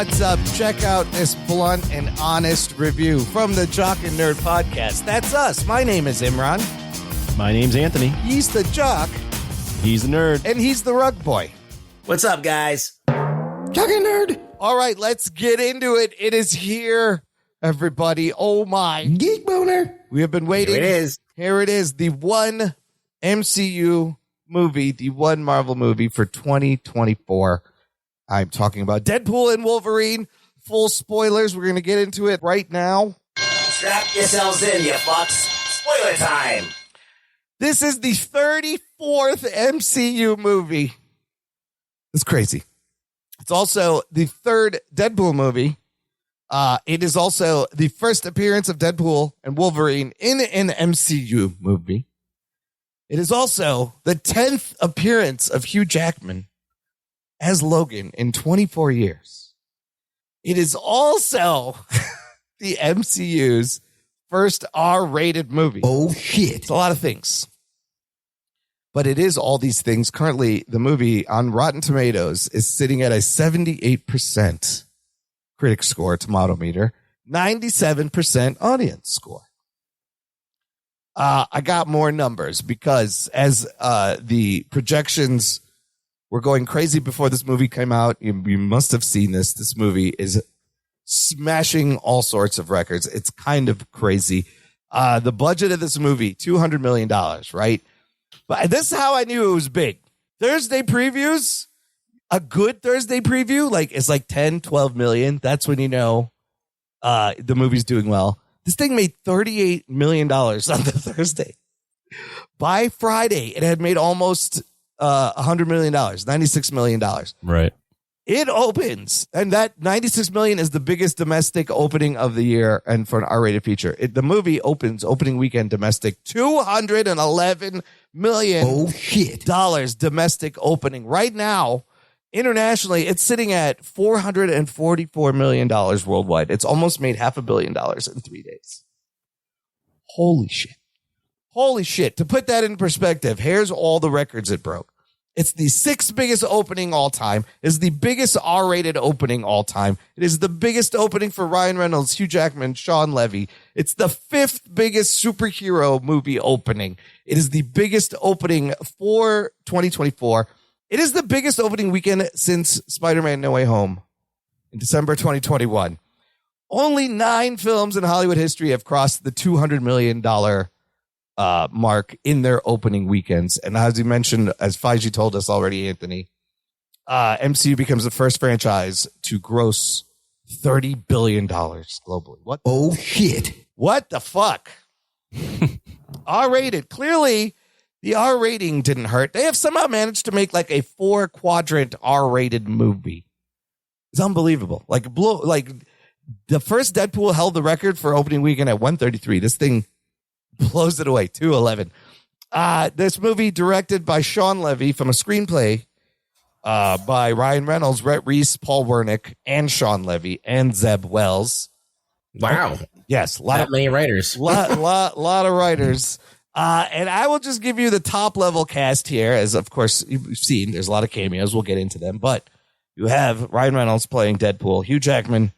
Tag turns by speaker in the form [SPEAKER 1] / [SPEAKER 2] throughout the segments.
[SPEAKER 1] what's up? Check out this blunt and honest review from the Jock and Nerd podcast. That's us. My name is Imran.
[SPEAKER 2] My name's Anthony.
[SPEAKER 1] He's the jock.
[SPEAKER 2] He's the nerd.
[SPEAKER 1] And he's the rug boy.
[SPEAKER 3] What's up, guys?
[SPEAKER 1] Jock and Nerd. All right, let's get into it. It is here, everybody. Oh, my.
[SPEAKER 3] Geek boner.
[SPEAKER 1] We have been waiting.
[SPEAKER 3] Here it is.
[SPEAKER 1] Here it is. The one MCU movie, the one Marvel movie for 2024. I'm talking about Deadpool and Wolverine. Full spoilers. We're going to get into it right now.
[SPEAKER 3] Strap yourselves in, you fucks. Spoiler time.
[SPEAKER 1] This is the 34th MCU movie. It's crazy. It's also the third Deadpool movie. It is also the first appearance of Deadpool and Wolverine in an MCU movie. It is also the 10th appearance of Hugh Jackman as Logan in 24 years. It is also the MCU's first R-rated movie.
[SPEAKER 3] Oh, shit.
[SPEAKER 1] It's a lot of things. But it is all these things. Currently, the movie on Rotten Tomatoes is sitting at a 78% critic score, tomato meter, 97% audience score. I got more numbers because as the projections were going crazy before this movie came out, you must have seen this. This movie is smashing all sorts of records. It's kind of crazy. The budget of this movie, $200 million, right? But this is how I knew it was big. Thursday previews, a good Thursday preview, it's like 10, 12 million. That's when you know the movie's doing well. This thing made $38 million on the Thursday. By Friday, it had made almost $100 million, $96 million.
[SPEAKER 2] Right.
[SPEAKER 1] It opens, and that $96 million is the biggest domestic opening of the year, and for an R-rated feature. The movie opens opening weekend domestic, $211 million.
[SPEAKER 3] Oh, shit.
[SPEAKER 1] Domestic opening. Right now, internationally, it's sitting at $444 million worldwide. It's almost made $500 million in 3 days. Holy shit. Holy shit. To put that in perspective, here's all the records it broke. It's the sixth biggest opening all time. It's the biggest R-rated opening all time. It is the biggest opening for Ryan Reynolds, Hugh Jackman, Sean Levy. It's the fifth biggest superhero movie opening. It is the biggest opening for 2024. It is the biggest opening weekend since Spider-Man No Way Home in December 2021. Only 9 films in Hollywood history have crossed the $200 million mark in their opening weekends. And as you mentioned, as Feige told us already, Anthony, MCU becomes the first franchise to gross $30 billion globally. What?
[SPEAKER 3] Oh, shit.
[SPEAKER 1] What the fuck? R-rated. Clearly, the R rating didn't hurt. They have somehow managed to make like a 4-quadrant R-rated movie. It's unbelievable. Like the first Deadpool held the record for opening weekend at 133. This thing blows it away, 211. This movie directed by Sean Levy from a screenplay by Ryan Reynolds, Rhett Reese, Paul Wernick, and Sean Levy, and Zeb Wells.
[SPEAKER 3] Wow.
[SPEAKER 1] Yes.
[SPEAKER 3] Many writers.
[SPEAKER 1] lot of writers. And I will just give you the top level cast here, as of course you've seen. There's a lot of cameos. We'll get into them. But you have Ryan Reynolds playing Deadpool, Hugh Jackman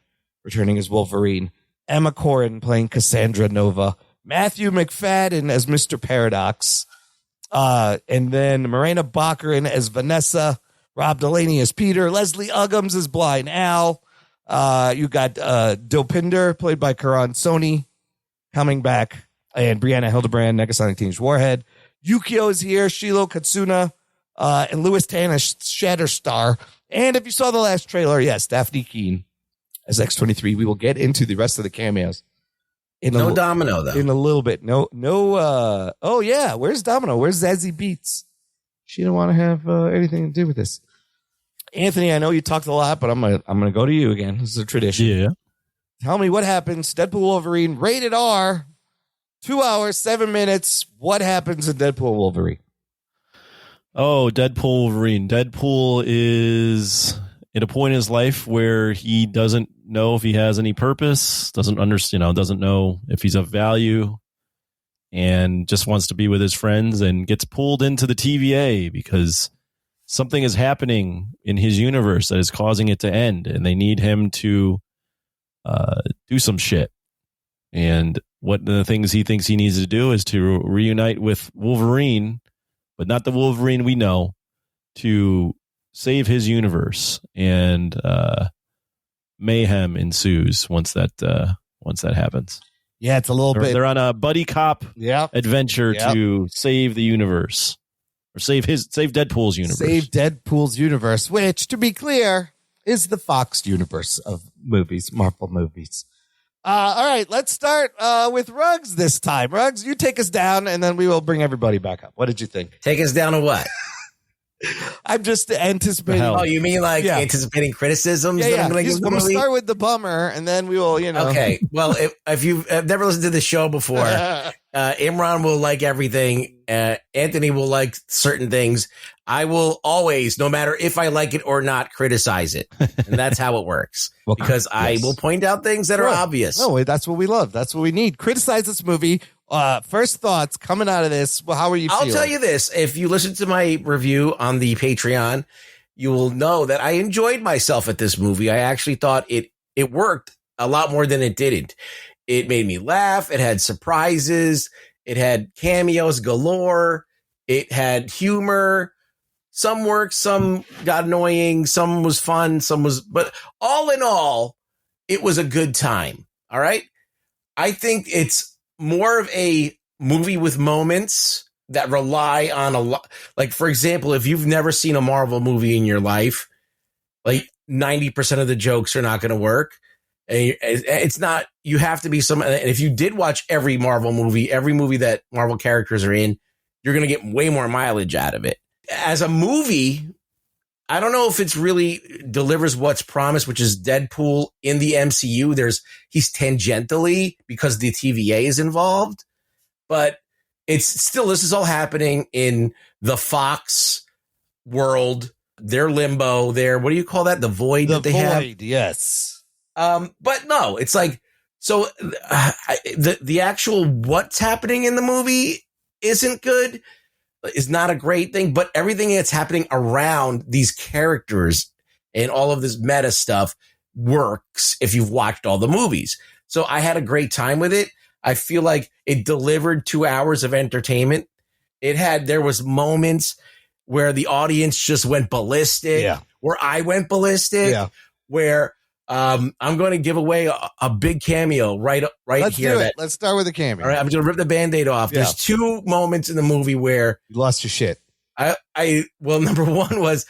[SPEAKER 1] returning as Wolverine, Emma Corrin playing Cassandra Nova, Matthew McFadden as Mr. Paradox, and then Morena Baccarin as Vanessa, Rob Delaney as Peter, Leslie Uggams as Blind Al. You got Dopinder, played by Karan Soni, coming back, and Brianna Hildebrand, Negasonic Teenage Warhead. Yukio is here, Shilo Katsuna, and Louis Tanner, Shatterstar. And if you saw the last trailer, yes, Daphne Keane as X-23. We will get into the rest of the cameos.
[SPEAKER 3] No Domino, though.
[SPEAKER 1] In a little bit. No. Oh, yeah. Where's Domino? Where's Zazie Beetz? She didn't want to have anything to do with this. Anthony, I know you talked a lot, but I'm gonna go to you again. This is a tradition.
[SPEAKER 2] Yeah.
[SPEAKER 1] Tell me what happens. Deadpool Wolverine, rated R, 2 hours, 7 minutes. What happens in Deadpool Wolverine?
[SPEAKER 2] Oh, Deadpool Wolverine. Deadpool is at a point in his life where he doesn't know if he has any purpose, doesn't understand, doesn't know if he's of value, and just wants to be with his friends, and gets pulled into the TVA because something is happening in his universe that is causing it to end, and they need him to do some shit. And one of the things he thinks he needs to do is to reunite with Wolverine, but not the Wolverine we know, to save his universe. And mayhem ensues once that happens.
[SPEAKER 1] Yeah, it's a little bit.
[SPEAKER 2] They're on a buddy cop
[SPEAKER 1] Yep.
[SPEAKER 2] adventure to save the universe, or save Deadpool's universe.
[SPEAKER 1] Save Deadpool's universe, which, to be clear, is the Fox universe of movies, Marvel movies. All right, let's start with Ruggs this time. Ruggs, you take us down, and then we will bring everybody back up. What did you think?
[SPEAKER 4] Take us down to what?
[SPEAKER 1] I'm just anticipating.
[SPEAKER 2] Hell.
[SPEAKER 4] Oh, you mean like anticipating criticisms?
[SPEAKER 1] Yeah,
[SPEAKER 4] that
[SPEAKER 1] yeah.
[SPEAKER 4] I'm going to give the
[SPEAKER 1] We'll
[SPEAKER 4] movie?
[SPEAKER 1] start with the bummer, and then we will,
[SPEAKER 4] Okay. Well, if you've never listened to the show before, Imran will like everything. Anthony will like certain things. I will always, no matter if I like it or not, criticize it. And that's how it works.
[SPEAKER 1] Well,
[SPEAKER 4] because I will point out things that are obvious.
[SPEAKER 1] No, that's what we love. That's what we need. Criticize this movie. First thoughts coming out of this. Well, how are you feeling?
[SPEAKER 4] I'll tell you this. If you listen to my review on the Patreon, you will know that I enjoyed myself at this movie. I actually thought it worked a lot more than it didn't. It made me laugh. It had surprises. It had cameos galore. It had humor. Some worked, some got annoying, some was fun, but all in all, it was a good time. All right. I think it's more of a movie with moments that rely on a lot. Like, for example, if you've never seen a Marvel movie in your life, like 90% of the jokes are not going to work. And it's not, you have to be and if you did watch every Marvel movie, every movie that Marvel characters are in, you're going to get way more mileage out of it. As a movie, I don't know if it's really delivers what's promised, which is Deadpool in the MCU. He's tangentially because the TVA is involved, but it's still, this is all happening in the Fox world, their limbo, what do you call that? The void that they have.
[SPEAKER 1] Yes.
[SPEAKER 4] But no, it's like, so the actual what's happening in the movie isn't good. Is not a great thing, but everything that's happening around these characters and all of this meta stuff works if you've watched all the movies. So I had a great time with it. I feel like it delivered 2 hours of entertainment. There was moments where the audience just went ballistic, where I went ballistic, where I'm going to give away a big cameo right
[SPEAKER 1] Let's
[SPEAKER 4] here.
[SPEAKER 1] Do it. Let's start with the cameo.
[SPEAKER 4] All right, I'm going to rip the Band-Aid off.
[SPEAKER 1] Yeah.
[SPEAKER 4] There's 2 moments in the movie where
[SPEAKER 1] you lost your shit.
[SPEAKER 4] Well, number one was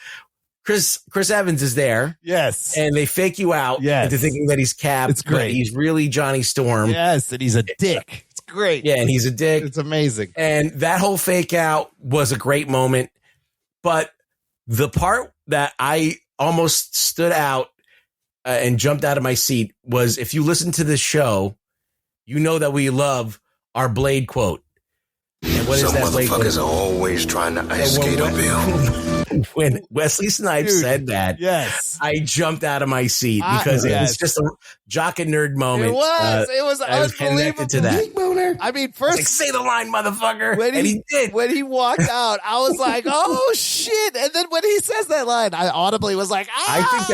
[SPEAKER 4] Chris Evans is there.
[SPEAKER 1] Yes.
[SPEAKER 4] And they fake you out into thinking that he's Cap.
[SPEAKER 1] It's great.
[SPEAKER 4] But he's really Johnny Storm.
[SPEAKER 1] Yes, and he's a dick. It's great.
[SPEAKER 4] Yeah, and he's a dick.
[SPEAKER 1] It's amazing.
[SPEAKER 4] And that whole fake out was a great moment. But the part that I almost stood out and jumped out of my seat was, if you listen to this show, you know that we love our Blade quote. And what is that Blade quote?
[SPEAKER 5] Some motherfuckers are always trying to ice skate uphill.
[SPEAKER 4] When Wesley Snipes said that, I jumped out of my seat because it was just a jock and nerd moment.
[SPEAKER 1] It was unbelievable.
[SPEAKER 4] To that.
[SPEAKER 1] I mean, first,
[SPEAKER 4] say the line, motherfucker.
[SPEAKER 1] And
[SPEAKER 4] he did.
[SPEAKER 1] When he walked out, I was like, oh shit. And then when he says that line, I audibly was like,
[SPEAKER 4] I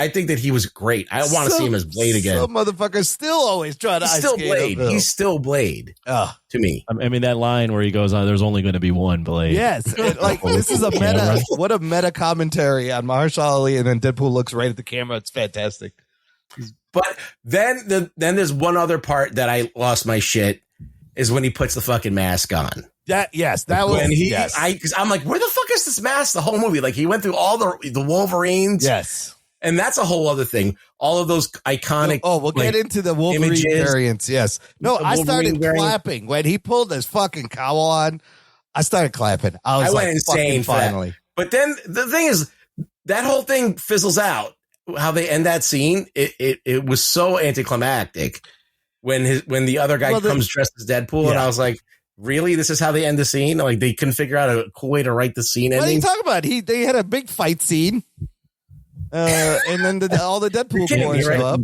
[SPEAKER 4] think that he was great. I want to see him as Blade again.
[SPEAKER 1] Some motherfuckers still always try to ice skate
[SPEAKER 4] Blade.
[SPEAKER 1] uphill.
[SPEAKER 4] He's still Blade to me.
[SPEAKER 2] I mean, that line where he goes, there's only going to be one Blade.
[SPEAKER 1] Yes. Like, this is a meta. What a meta commentary on Mahershala Ali, and then Deadpool looks right at the camera. It's fantastic.
[SPEAKER 4] But then there's one other part that I lost my shit, is when he puts the fucking mask on.
[SPEAKER 1] That was
[SPEAKER 4] when because I'm like, where the fuck is this mask? The whole movie, like, he went through all the Wolverines.
[SPEAKER 1] Yes.
[SPEAKER 4] And that's a whole other thing. All of those iconic.
[SPEAKER 1] Oh, we'll get into the Wolverine
[SPEAKER 4] images.
[SPEAKER 1] variants. Yes. No, I started clapping when he pulled his fucking cowl on. I started clapping. I went insane finally.
[SPEAKER 4] But then the thing is, that whole thing fizzles out. How they end that scene, it was so anticlimactic when the other guy comes dressed as Deadpool, and I was like, really? This is how they end the scene? Like, they couldn't figure out a cool way to write the scene ending?
[SPEAKER 1] What are you talking about? They had a big fight scene, and then all the Deadpool boys show up.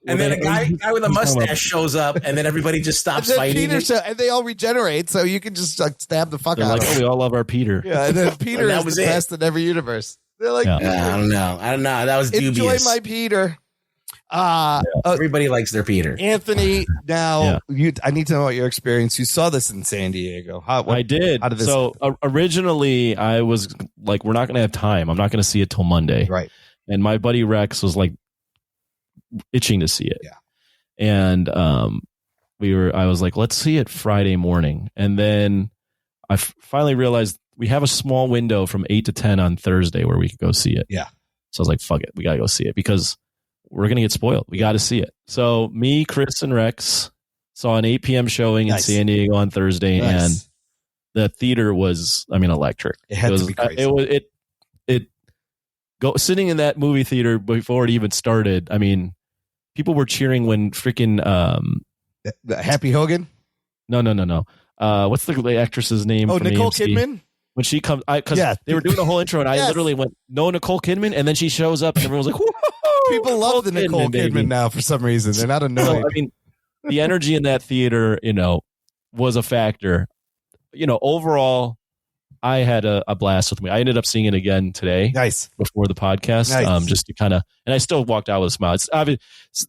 [SPEAKER 4] And then a guy with a mustache shows up, and then everybody just stops fighting.
[SPEAKER 1] And they all regenerate, so you can just like stab the fuck
[SPEAKER 2] They're
[SPEAKER 1] out
[SPEAKER 2] like,
[SPEAKER 1] of them.
[SPEAKER 2] we all love our Peter.
[SPEAKER 1] Yeah, and then Peter
[SPEAKER 4] That
[SPEAKER 1] is
[SPEAKER 4] was
[SPEAKER 1] the
[SPEAKER 4] it.
[SPEAKER 1] best in every universe. They're like,
[SPEAKER 2] Yeah.
[SPEAKER 4] I don't know. That was dubious.
[SPEAKER 1] enjoy my Peter.
[SPEAKER 4] Everybody likes their Peter.
[SPEAKER 1] Anthony, now I need to know about your experience. You saw this in San Diego.
[SPEAKER 2] I did.
[SPEAKER 1] How did this
[SPEAKER 2] so originally, I was like, we're not going to have time. I'm not going to see it till Monday.
[SPEAKER 1] Right.
[SPEAKER 2] And my buddy Rex was like itching to see it.
[SPEAKER 1] Yeah.
[SPEAKER 2] And I was like, let's see it Friday morning. And then I finally realized we have a small window from 8 to 10 on Thursday where we could go see it.
[SPEAKER 1] Yeah.
[SPEAKER 2] So I was like, fuck it. We got to go see it because we're going to get spoiled. We got to see it. So me, Chris, and Rex saw an 8 p.m. showing in San Diego on Thursday. And the theater was, electric.
[SPEAKER 1] It had to be crazy.
[SPEAKER 2] Sitting in that movie theater before it even started, people were cheering when freaking
[SPEAKER 1] Happy Hogan.
[SPEAKER 2] No. What's the actress's name?
[SPEAKER 1] Oh,
[SPEAKER 2] from
[SPEAKER 1] Nicole
[SPEAKER 2] AMC?
[SPEAKER 1] Kidman.
[SPEAKER 2] When she comes, because they were doing the whole intro, and I literally went, "No, Nicole Kidman," and then she shows up, and everyone's like, "Whoa!"
[SPEAKER 1] People love the Nicole Kidman now for some reason. They're not annoyed.
[SPEAKER 2] The energy in that theater, was a factor. Overall, I had a blast with me. I ended up seeing it again today.
[SPEAKER 1] Nice.
[SPEAKER 2] Before the podcast, just to kind of, and I still walked out with a smile. It's obvious.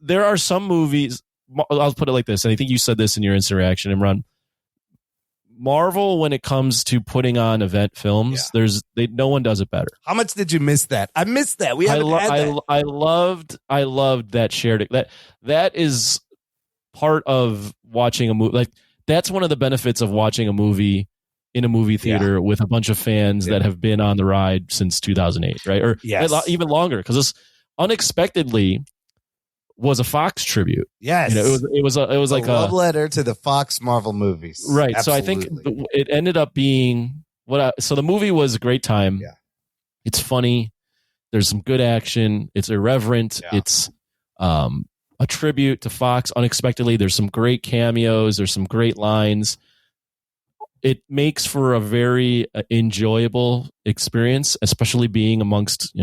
[SPEAKER 2] There are some movies. I'll put it like this, and I think you said this in your instant reaction, Imran. Marvel, when it comes to putting on event films, no one does it better.
[SPEAKER 1] How much did you miss that? I missed that. We haven't had that.
[SPEAKER 2] I loved that shared that is part of watching a movie. Like that's one of the benefits of watching a movie in a movie theater with a bunch of fans that have been on the ride since 2008, right? Or even longer, because this unexpectedly was a Fox tribute.
[SPEAKER 1] Yes,
[SPEAKER 2] it was like a
[SPEAKER 1] love letter to the Fox Marvel movies.
[SPEAKER 2] Right.
[SPEAKER 1] Absolutely.
[SPEAKER 2] So I think it ended up being so the movie was a great time.
[SPEAKER 1] Yeah.
[SPEAKER 2] It's funny. There's some good action. It's irreverent.
[SPEAKER 1] Yeah.
[SPEAKER 2] It's a tribute to Fox unexpectedly. There's some great cameos. There's some great lines. It makes for a very enjoyable experience, especially being amongst,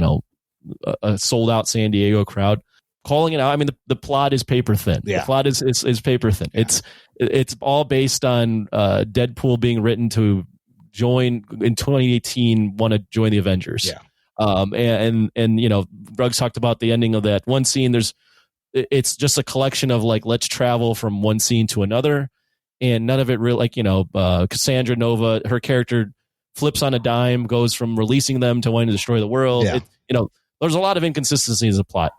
[SPEAKER 2] a sold out San Diego crowd. Calling it out. The plot is paper thin.
[SPEAKER 1] Yeah.
[SPEAKER 2] The plot is paper thin. Yeah. It's all based on Deadpool being written to join in 2018, want to join the Avengers.
[SPEAKER 1] Yeah.
[SPEAKER 2] And Ruggs talked about the ending of that one scene. It's just a collection of like, let's travel from one scene to another. And none of it really, Cassandra Nova, her character flips on a dime, goes from releasing them to wanting to destroy the world.
[SPEAKER 1] Yeah.
[SPEAKER 2] There's a lot of inconsistencies in the plot.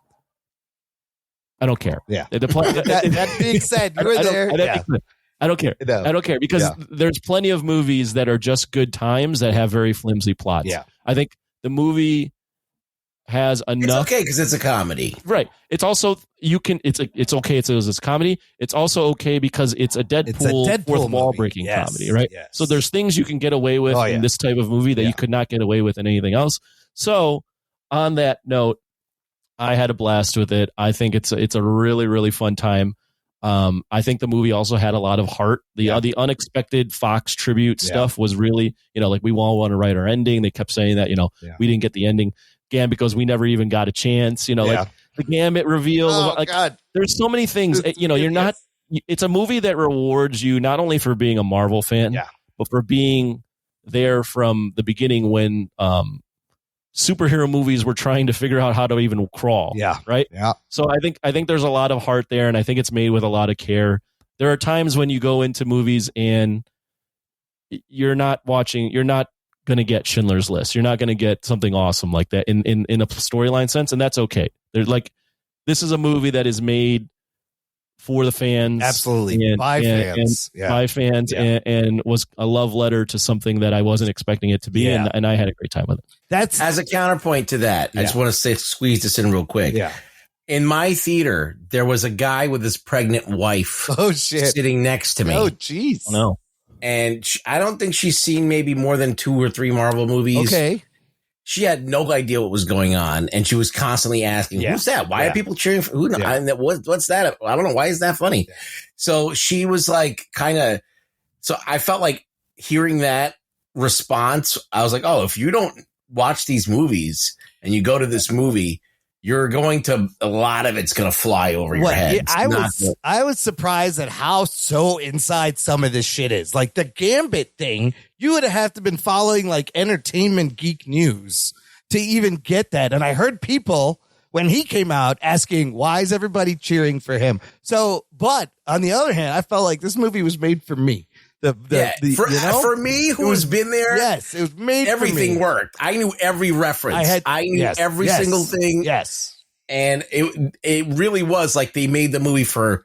[SPEAKER 2] I don't care.
[SPEAKER 1] Yeah.
[SPEAKER 2] That
[SPEAKER 1] being said, you were there.
[SPEAKER 2] I don't care.
[SPEAKER 1] No.
[SPEAKER 2] I don't care because there's plenty of movies that are just good times that have very flimsy plots.
[SPEAKER 1] Yeah.
[SPEAKER 2] I think the movie has enough.
[SPEAKER 4] It's okay because it's a comedy,
[SPEAKER 2] right? It's also it's okay. It's a comedy. It's also okay because it's a Deadpool fourth wall breaking comedy, right?
[SPEAKER 1] Yes.
[SPEAKER 2] So there's things you can get away with in this type of movie that you could not get away with in anything else. So on that note, I had a blast with it. I think it's a really, really fun time. I think the movie also had a lot of heart. The unexpected Fox tribute stuff was really, like we all want to write our ending. They kept saying that, we didn't get the ending again because we never even got a chance, like the Gambit reveal.
[SPEAKER 1] God.
[SPEAKER 2] There's so many things, you're not, it's a movie that rewards you not only for being a Marvel fan, but for being there from the beginning when, superhero movies were trying to figure out how to even crawl. Yeah. Right.
[SPEAKER 1] Yeah.
[SPEAKER 2] So I think there's a lot of heart there, and I think it's made with a lot of care. There are times when you go into movies and you're not going to get Schindler's List. You're not going to get something awesome like that in a storyline sense. And that's okay. This is a movie that is made for the fans.
[SPEAKER 1] Absolutely. By fans.
[SPEAKER 2] And was a love letter to something that I wasn't expecting it to be.
[SPEAKER 1] Yeah.
[SPEAKER 2] And I had a great time with it.
[SPEAKER 4] That's as a counterpoint to that. I just want to squeeze this in real quick.
[SPEAKER 1] Yeah.
[SPEAKER 4] In my theater, there was a guy with his pregnant wife.
[SPEAKER 1] Oh shit!
[SPEAKER 4] Sitting next to me.
[SPEAKER 1] Oh jeez.
[SPEAKER 2] No.
[SPEAKER 4] And I don't think she's seen maybe more than 2 or 3 Marvel movies.
[SPEAKER 1] Okay.
[SPEAKER 4] She had no idea what was going on, and she was constantly asking, "Who's that? Why are people cheering for who? What's that? I don't know. Why is that funny?" Yeah. So she was like, So I felt like hearing that response. I was like, "Oh, if you don't watch these movies and you go to this movie, a lot of it's going to fly over your head.
[SPEAKER 1] I was surprised at how so inside some of this shit is. Like the Gambit thing, you would have to been following like Entertainment Geek News to even get that. And I heard people when he came out asking, why is everybody cheering for him? So, but on the other hand, I felt like this movie was made for me.
[SPEAKER 4] For me, who's been there,
[SPEAKER 1] yes, it was made.
[SPEAKER 4] Everything
[SPEAKER 1] for me.
[SPEAKER 4] Worked. I knew every reference. I knew every single thing.
[SPEAKER 1] Yes,
[SPEAKER 4] and it really was like they made the movie for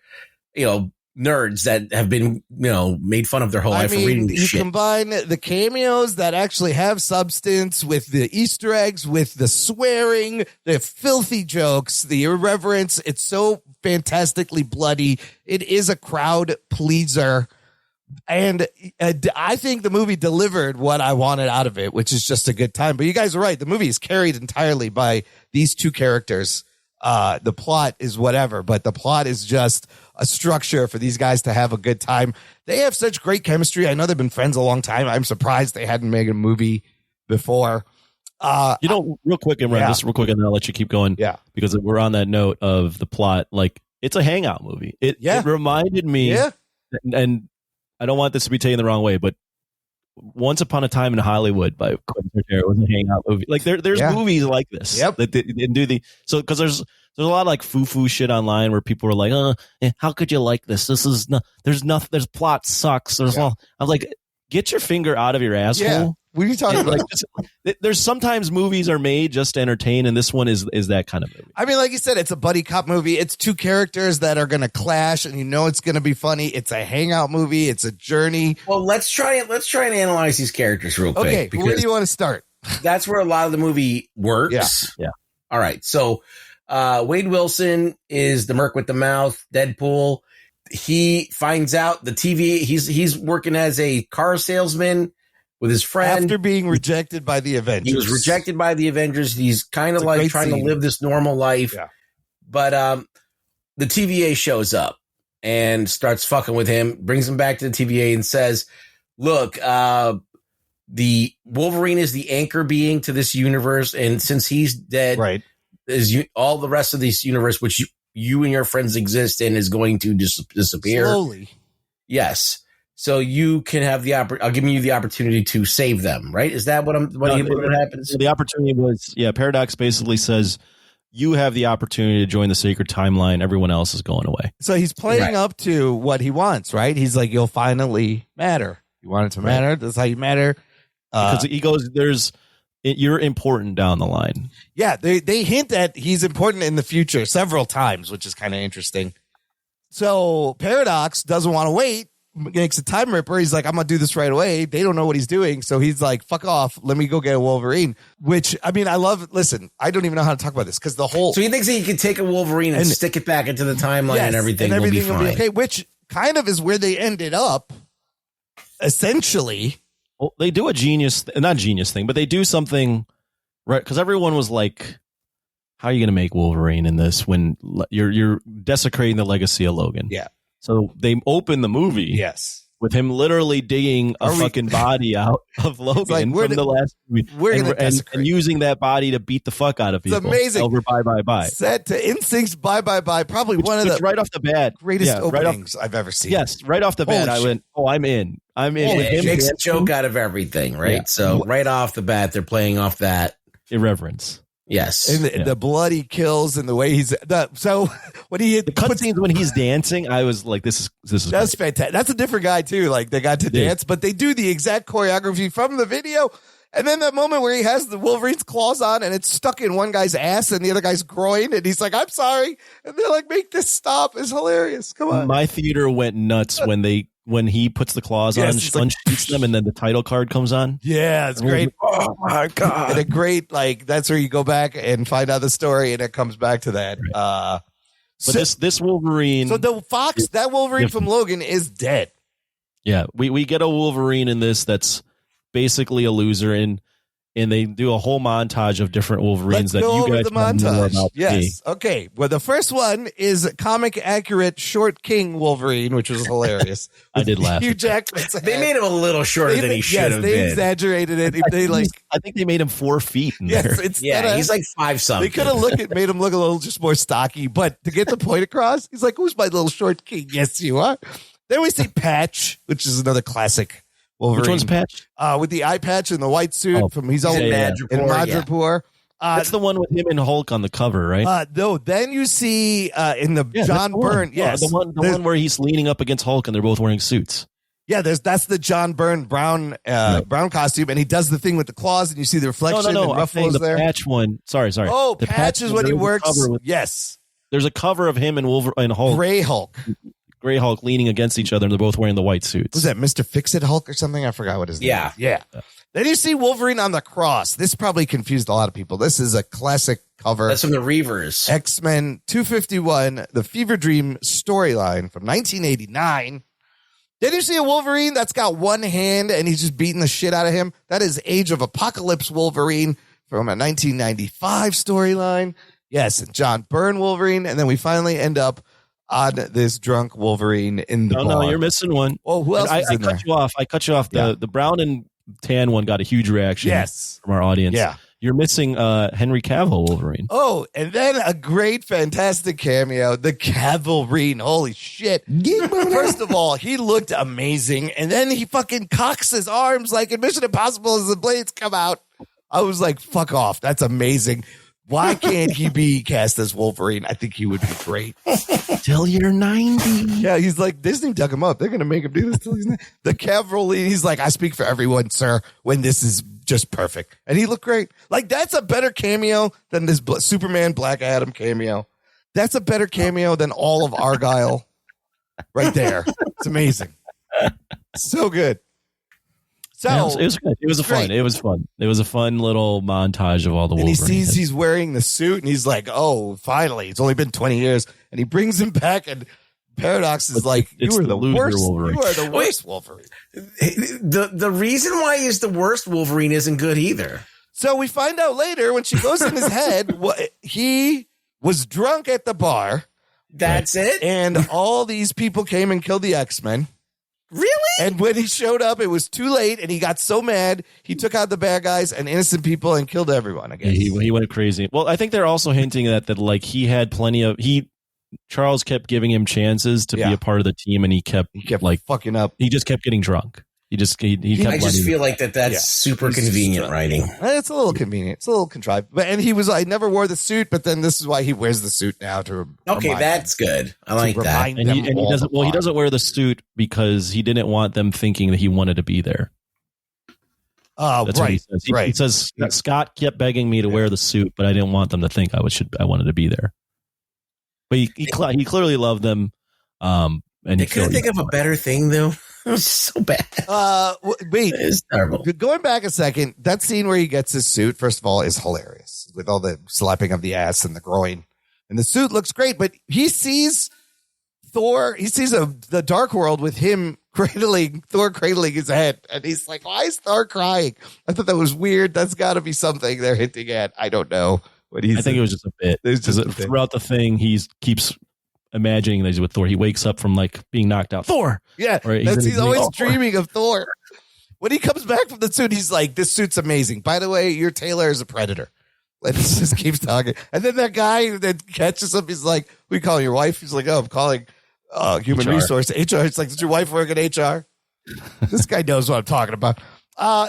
[SPEAKER 4] nerds that have been made fun of their whole life for reading this shit.
[SPEAKER 1] You combine the cameos that actually have substance with the Easter eggs, with the swearing, the filthy jokes, the irreverence. It's so fantastically bloody. It is a crowd pleaser. And I think the movie delivered what I wanted out of it, which is just a good time. But you guys are right. The movie is carried entirely by these two characters. The plot is whatever, but the plot is just a structure for these guys to have a good time. They have such great chemistry. I know they've been friends a long time. I'm surprised they hadn't made a movie before.
[SPEAKER 2] Real quick, Imran, just real quick, and then I'll let you keep going.
[SPEAKER 1] Yeah.
[SPEAKER 2] Because we're on that note of the plot. Like, it's a hangout movie. It reminded me, and I don't want this to be taken the wrong way, but Once Upon a Time in Hollywood by Quentin Tarantino was a hangout movie. Like there's movies like this.
[SPEAKER 1] Yep.
[SPEAKER 2] That they do because there's a lot of like foo shit online where people are like, how could you like this? This is there's plot sucks. I'm like, get your finger out of your asshole.
[SPEAKER 1] Yeah. What are you talking about?
[SPEAKER 2] There's sometimes movies are made just to entertain, and this one is that kind of movie.
[SPEAKER 1] I mean, like you said, it's a buddy cop movie. It's two characters that are going to clash, and it's going to be funny. It's a hangout movie. It's a journey.
[SPEAKER 4] Well, let's try and analyze these characters real quick.
[SPEAKER 1] Okay, where do you want to start?
[SPEAKER 4] That's where a lot of the movie works.
[SPEAKER 2] Yeah.
[SPEAKER 4] All right. So Wade Wilson is the merc with the mouth, Deadpool. He finds out the TV. He's working as a car salesman with his friend
[SPEAKER 1] after being rejected by the Avengers.
[SPEAKER 4] He was rejected by the Avengers. He's kind of like trying to live this normal life. Yeah. But the TVA shows up and starts fucking with him, brings him back to the TVA and says, look, the Wolverine is the anchor being to this universe. And since he's dead,
[SPEAKER 1] right,
[SPEAKER 4] all the rest of this universe, which you and your friends exist in, is going to disappear.
[SPEAKER 1] Slowly.
[SPEAKER 4] Yes. So you can have I'll give you the opportunity to save them, right? Is that what happens?
[SPEAKER 2] The opportunity was, Paradox basically says you have the opportunity to join the sacred timeline. Everyone else is going away.
[SPEAKER 1] So he's playing up to what he wants, right? He's like, you'll finally matter. You want it to matter. That's how you matter.
[SPEAKER 2] Because he goes, you're important down the line.
[SPEAKER 1] Yeah. They hint that he's important in the future several times, which is kind of interesting. So Paradox doesn't want to wait. Makes a time ripper. He's like, I'm gonna do this right away. They don't know what he's doing, so he's like, fuck off, let me go get a Wolverine. Which, I mean, I love. Listen, I don't even know how to talk about this because the whole.
[SPEAKER 4] So he thinks he can take a Wolverine and stick it back into the timeline, and everything will be fine.
[SPEAKER 1] Okay, which kind of is where they ended up. Essentially,
[SPEAKER 2] well, they do a not genius thing, but they do something right because everyone was like, how are you going to make Wolverine in this when you're desecrating the legacy of Logan?
[SPEAKER 1] Yeah.
[SPEAKER 2] So they open the movie, with him literally digging a fucking body out of Logan from the last movie, and using that body to beat the fuck out of people.
[SPEAKER 1] It's amazing.
[SPEAKER 2] Over bye.
[SPEAKER 1] Set to Instinct's bye. Probably one of the
[SPEAKER 2] right off the bat
[SPEAKER 1] greatest openings I've ever seen.
[SPEAKER 2] Yes, right off the bat, I went, I'm in. With him.
[SPEAKER 4] Makes a joke out of everything, right? Yeah. So right off the bat, they're playing off that
[SPEAKER 2] irreverence.
[SPEAKER 4] Yes,
[SPEAKER 1] and the bloody kills and the way he's so when he hit
[SPEAKER 2] the cutscenes when he's dancing, I was like, this is
[SPEAKER 1] that's fantastic. That's a different guy too. Like they got to dance, but they do the exact choreography from the video. And then that moment where he has the Wolverine's claws on and it's stuck in one guy's ass and the other guy's groin, and he's like, I'm sorry, and they're like, make this stop. It's hilarious. Come on.
[SPEAKER 2] My theater went nuts when he puts the claws on, unsheaths them, and then the title card comes on.
[SPEAKER 1] Yeah, it's great. Oh my God. And a great, that's where you go back and find out the story and it comes back to that.
[SPEAKER 2] Right. But this Wolverine.
[SPEAKER 1] So that Wolverine from Logan is dead.
[SPEAKER 2] Yeah. We get a Wolverine in this that's basically a loser. And and they do a whole montage of different Wolverines
[SPEAKER 1] Let's
[SPEAKER 2] that
[SPEAKER 1] go
[SPEAKER 2] you
[SPEAKER 1] over
[SPEAKER 2] guys
[SPEAKER 1] the
[SPEAKER 2] know more
[SPEAKER 1] montage.
[SPEAKER 2] about than me.
[SPEAKER 1] Yes. Okay. Well, the first one is comic accurate short King Wolverine, which was hilarious.
[SPEAKER 2] I did laugh.
[SPEAKER 1] Hugh Jackman's
[SPEAKER 4] They
[SPEAKER 1] head.
[SPEAKER 4] made him a little shorter than he should have
[SPEAKER 1] They
[SPEAKER 4] been.
[SPEAKER 1] exaggerated it. They like
[SPEAKER 2] I think they made him 4 feet in
[SPEAKER 1] yes,
[SPEAKER 2] there.
[SPEAKER 1] instead
[SPEAKER 4] Yeah,
[SPEAKER 1] of-
[SPEAKER 4] he's like 5 something.
[SPEAKER 1] They could have made him look a little just more stocky, but to get the point across, he's like, "Who's my little short king?" Yes, you are. Then we see Patch, which is another classic Wolverine.
[SPEAKER 2] Which one's Patch?
[SPEAKER 1] With the eye patch and the white suit
[SPEAKER 2] Oh,
[SPEAKER 1] from he's
[SPEAKER 4] in
[SPEAKER 1] all
[SPEAKER 4] Madripoor,
[SPEAKER 1] in
[SPEAKER 4] yeah.
[SPEAKER 1] Madripoor.
[SPEAKER 2] That's the one with him and Hulk on the cover, right?
[SPEAKER 1] No, then you see in the
[SPEAKER 2] Yeah,
[SPEAKER 1] John
[SPEAKER 2] that's the one.
[SPEAKER 1] Byrne. Yes,
[SPEAKER 2] the one where he's leaning up against Hulk and they're both wearing suits.
[SPEAKER 1] yeah. That's the John Byrne brown costume, and he does the thing with the claws, and you see the reflection.
[SPEAKER 2] No.
[SPEAKER 1] And
[SPEAKER 2] I'm saying
[SPEAKER 1] Ruffalo's
[SPEAKER 2] the
[SPEAKER 1] there.
[SPEAKER 2] Patch one. Sorry.
[SPEAKER 1] Oh,
[SPEAKER 2] The
[SPEAKER 1] Patch is when he
[SPEAKER 2] there's a
[SPEAKER 1] works.
[SPEAKER 2] cover with-
[SPEAKER 1] Yes,
[SPEAKER 2] There's a cover of him and Wolverine and Hulk,
[SPEAKER 1] Gray Hulk.
[SPEAKER 2] Gray Hulk leaning against each other, and they're both wearing the white suits.
[SPEAKER 1] Was that Mr. Fix-It Hulk or something? I forgot what his name
[SPEAKER 4] Yeah.
[SPEAKER 1] is. Yeah. Then you see Wolverine on the cross. This probably confused a lot of people. This is a classic cover.
[SPEAKER 4] That's from the Reavers.
[SPEAKER 1] X-Men 251, the Fever Dream storyline from 1989. Then you see a Wolverine that's got one hand and he's just beating the shit out of him. That is Age of Apocalypse Wolverine from a 1995 storyline. Yes, and John Byrne Wolverine. And then we finally end up on this drunk Wolverine in the bar.
[SPEAKER 2] No, you're missing one.
[SPEAKER 1] Oh, who else
[SPEAKER 2] I
[SPEAKER 1] is in there?
[SPEAKER 2] cut you off. I cut you off.
[SPEAKER 1] Yeah.
[SPEAKER 2] The brown and tan one got a huge reaction
[SPEAKER 1] Yes.
[SPEAKER 2] from our audience.
[SPEAKER 1] Yeah.
[SPEAKER 2] You're missing Henry Cavill Wolverine.
[SPEAKER 1] Oh, and then a great, fantastic cameo, the Cavalry. Holy shit. First of all, he looked amazing. And then he fucking cocks his arms like in Mission Impossible as the blades come out. I was like, fuck off. That's amazing. Why can't he be cast as Wolverine? I think he would be great.
[SPEAKER 2] Till you're 90.
[SPEAKER 1] Yeah, he's like, Disney dug him up. They're going to make him do this till he's not. The Cavalry, he's like, I speak for everyone, sir, when this is just perfect. And he looked great. Like, that's a better cameo than this Superman Black Adam cameo. That's a better cameo than all of Argyle right there. It's amazing. So good. So
[SPEAKER 2] Yeah, it was good. It was
[SPEAKER 1] great.
[SPEAKER 2] fun. It was fun. It was a fun little montage of all the
[SPEAKER 1] and he
[SPEAKER 2] Wolverine.
[SPEAKER 1] sees he's wearing the suit and he's like, oh, finally, it's only been 20 years. And he brings him back and Paradox is like,
[SPEAKER 2] it's
[SPEAKER 1] you are
[SPEAKER 2] the
[SPEAKER 1] the
[SPEAKER 2] loser
[SPEAKER 1] worst.
[SPEAKER 2] Wolverine.
[SPEAKER 1] You are the worst Wolverine.
[SPEAKER 4] The reason why he's the worst Wolverine isn't good either.
[SPEAKER 1] So we find out later when she goes in his head, he was drunk at the bar
[SPEAKER 4] That's it?
[SPEAKER 1] and all these people came and killed the X-Men.
[SPEAKER 4] Really?
[SPEAKER 1] And when he showed up, it was too late and he got so mad, he took out the bad guys and innocent people and killed everyone, I guess.
[SPEAKER 2] He went crazy. Well, I think they're also hinting that like he had plenty of Charles kept giving him chances to be a part of the team, and he kept like
[SPEAKER 1] fucking up.
[SPEAKER 2] He just kept getting drunk. He kept.
[SPEAKER 4] I just
[SPEAKER 2] letting-
[SPEAKER 4] feel like that's super
[SPEAKER 1] He's just
[SPEAKER 4] convenient
[SPEAKER 1] drunk.
[SPEAKER 4] writing.
[SPEAKER 1] It's a little convenient. It's a little contrived. But and he was I never wore the suit, but then this is why he wears the suit now to
[SPEAKER 4] Okay,
[SPEAKER 1] remind
[SPEAKER 4] that's good. I like
[SPEAKER 1] to
[SPEAKER 4] that.
[SPEAKER 1] remind
[SPEAKER 2] and
[SPEAKER 1] them
[SPEAKER 2] he
[SPEAKER 1] all
[SPEAKER 2] doesn't. Well, he
[SPEAKER 1] apart.
[SPEAKER 2] doesn't wear the suit because he didn't want them thinking that he wanted to be there.
[SPEAKER 1] Oh,
[SPEAKER 2] That's what he
[SPEAKER 1] right.
[SPEAKER 2] says.
[SPEAKER 1] Right.
[SPEAKER 2] He says Scott kept begging me to wear the suit, but I didn't want them to think I wanted to be there. But he clearly loved them. And
[SPEAKER 4] I couldn't think of a better thing though. It was so bad.
[SPEAKER 1] Wait,
[SPEAKER 4] It's terrible.
[SPEAKER 1] going back a second, that scene where he gets his suit, first of all, is hilarious with all the slapping of the ass and the groin. And the suit looks great, but he sees Thor, he sees the Dark World with him Thor cradling his head. And he's like, why is Thor crying? I thought that was weird. That's got to be something they're hinting at. I don't know what he's.
[SPEAKER 2] I think it was just a bit.
[SPEAKER 1] It was just a bit.
[SPEAKER 2] Throughout the thing, he keeps imagining that he's with Thor. He wakes up from like being knocked out. Thor.
[SPEAKER 1] Yeah,
[SPEAKER 2] Or
[SPEAKER 1] he's always
[SPEAKER 2] Thor.
[SPEAKER 1] dreaming of Thor. When he comes back from the suit, he's like, this suit's amazing. By the way, your tailor is a predator. And he just keeps talking. And then that guy that catches him, he's like, we call your wife? He's like, oh, I'm calling human
[SPEAKER 2] HR.
[SPEAKER 1] resource. HR. It's like, does your wife work at HR? This guy knows what I'm talking about.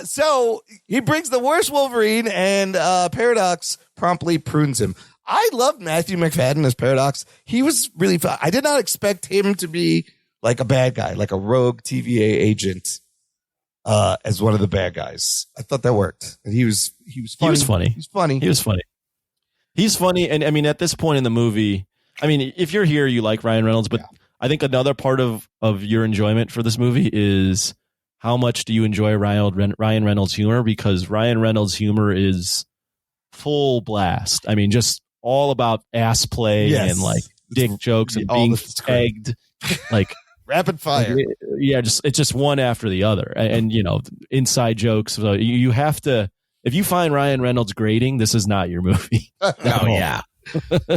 [SPEAKER 1] So he brings the worst Wolverine and Paradox promptly prunes him. I loved Matthew McFadden as Paradox. He was really fun. I did not expect him to be like a bad guy, like a rogue TVA agent, as one of the bad guys. I thought that worked. And he was funny.
[SPEAKER 2] He was funny.
[SPEAKER 1] He was funny.
[SPEAKER 2] He was funny. He's funny. And I mean, at this point in the movie, I mean, if you're here, you like Ryan Reynolds, but I think another part of your enjoyment for this movie is how much do you enjoy Ryan Reynolds' humor? Because Ryan Reynolds' humor is full blast. I mean, just all about ass play
[SPEAKER 1] Yes.
[SPEAKER 2] and like dick jokes and
[SPEAKER 1] all
[SPEAKER 2] being
[SPEAKER 1] this is great.
[SPEAKER 2] pegged. Like,
[SPEAKER 1] Rapid fire.
[SPEAKER 2] yeah, it's just one after the other, and you know, inside jokes. So you have to if you find Ryan Reynolds grating, this is not your movie.
[SPEAKER 4] Oh yeah.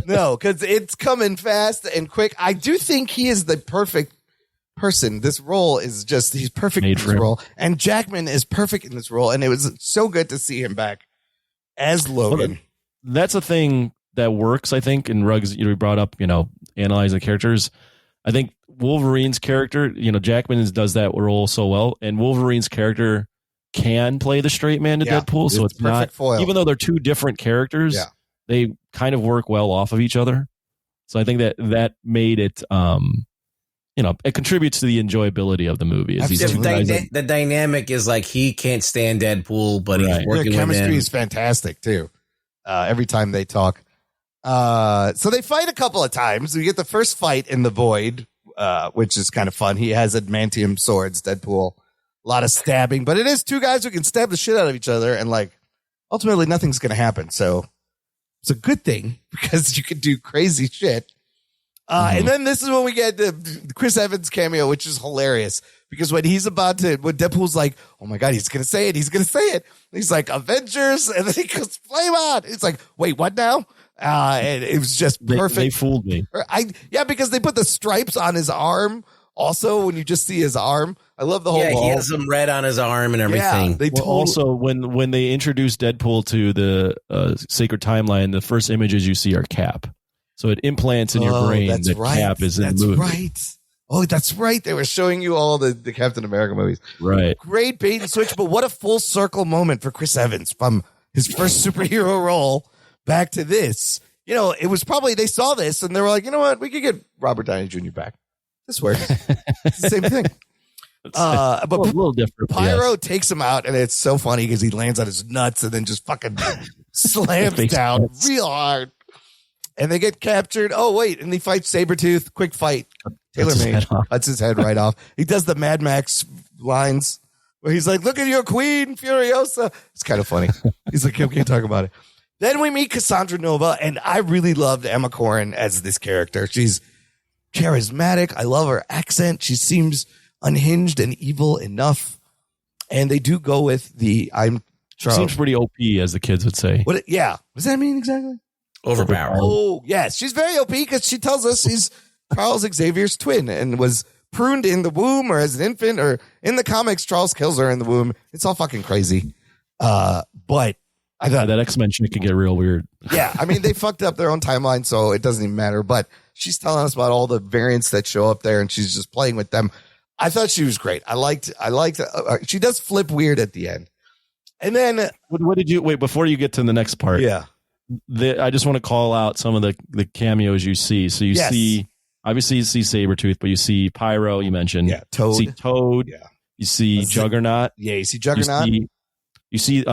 [SPEAKER 1] No, because it's coming fast and quick. I do think he is the perfect person. This role is just, he's perfect in this role. And Jackman is perfect in this role. And it was so good to see him back as Logan.
[SPEAKER 2] Well, that's a thing that works, I think, in Ruggs. You brought up, analyzing the characters. I think Wolverine's character, Jackman does that role so well. And Wolverine's character can play the straight man to Deadpool. So it's not, foil. Even though they're two different characters, they kind of work well off of each other. So I think that made it, it contributes to the enjoyability of the movie.
[SPEAKER 4] The dynamic is like he can't stand Deadpool, but he's working with him.
[SPEAKER 1] Chemistry is fantastic too. Every time they talk. So they fight a couple of times. We get the first fight in the void, which is kind of fun. He has adamantium swords, Deadpool. A lot of stabbing, but it is two guys who can stab the shit out of each other, and ultimately nothing's going to happen. So it's a good thing because you can do crazy shit. And then this is when we get the Chris Evans cameo, which is hilarious because when Deadpool's like, oh my God, he's going to say it. He's like, Avengers. And then he goes, flame on. It's like, wait, what now? And it was just perfect.
[SPEAKER 2] They fooled me.
[SPEAKER 1] Because they put the stripes on his arm. Also, when you just see his arm, I love the whole wall.
[SPEAKER 4] He has some red on his arm and everything.
[SPEAKER 1] Yeah,
[SPEAKER 2] also, when they introduced Deadpool to the Sacred Timeline, the first images you see are Cap. So it implants in your brain that Cap is in the movie.
[SPEAKER 1] That's right. Oh, that's right. They were showing you all the Captain America movies.
[SPEAKER 2] Right.
[SPEAKER 1] Great bait and switch, but what a full circle moment for Chris Evans from his first superhero role back to this. It was probably, they saw this and they were like, you know what? We could get Robert Downey Jr. back. This works. It's the same thing.
[SPEAKER 2] But a little different.
[SPEAKER 1] Pyro takes him out, and it's so funny because he lands on his nuts and then just fucking slams down real hard. And they get captured. Oh, wait. And he fights Sabretooth. Quick fight. Taylor-made. Cuts his head right off. He does the Mad Max lines where he's like, look at your queen, Furiosa. It's kind of funny. He's like, we can't talk about it. Then we meet Cassandra Nova, and I really loved Emma Corrin as this character. She's charismatic. I love her accent. She seems unhinged and evil enough. And they do go with the
[SPEAKER 2] She seems pretty OP, as the kids would say.
[SPEAKER 1] What does that mean exactly?
[SPEAKER 4] Overpowered.
[SPEAKER 1] Oh, yes. She's very OP because she tells us she's Charles Xavier's twin and was pruned in the womb or as an infant, or in the comics, Charles kills her in the womb. It's all fucking crazy. But I thought
[SPEAKER 2] that X-Men shit can get real weird.
[SPEAKER 1] Yeah. I mean, they fucked up their own timeline, so it doesn't even matter. But she's telling us about all the variants that show up there and she's just playing with them. I thought she was great. I liked she does flip weird at the end. And then
[SPEAKER 2] what did you wait before you get to the next part?
[SPEAKER 1] Yeah.
[SPEAKER 2] I just want to call out some of the cameos you see. So you see, obviously you see Sabretooth, but you see Pyro, you mentioned.
[SPEAKER 1] Yeah, Toad.
[SPEAKER 2] You see Toad. Yeah. You see Juggernaut.
[SPEAKER 1] Yeah, you see Juggernaut.
[SPEAKER 2] You see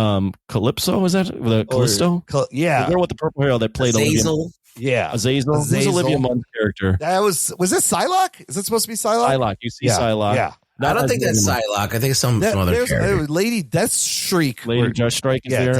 [SPEAKER 2] Calypso, is that the Callisto?
[SPEAKER 1] Yeah.
[SPEAKER 2] The girl with the purple hair that played
[SPEAKER 4] Azazel.
[SPEAKER 2] Azazel. Who's Olivia Munn's character?
[SPEAKER 1] Was this Psylocke? Is it supposed to be Psylocke?
[SPEAKER 2] Psylocke. You see Psylocke.
[SPEAKER 1] Yeah.
[SPEAKER 4] I don't think that's Psylocke. I think it's some other character.
[SPEAKER 1] Lady Deathstrike.
[SPEAKER 2] Lady Deathstrike is there.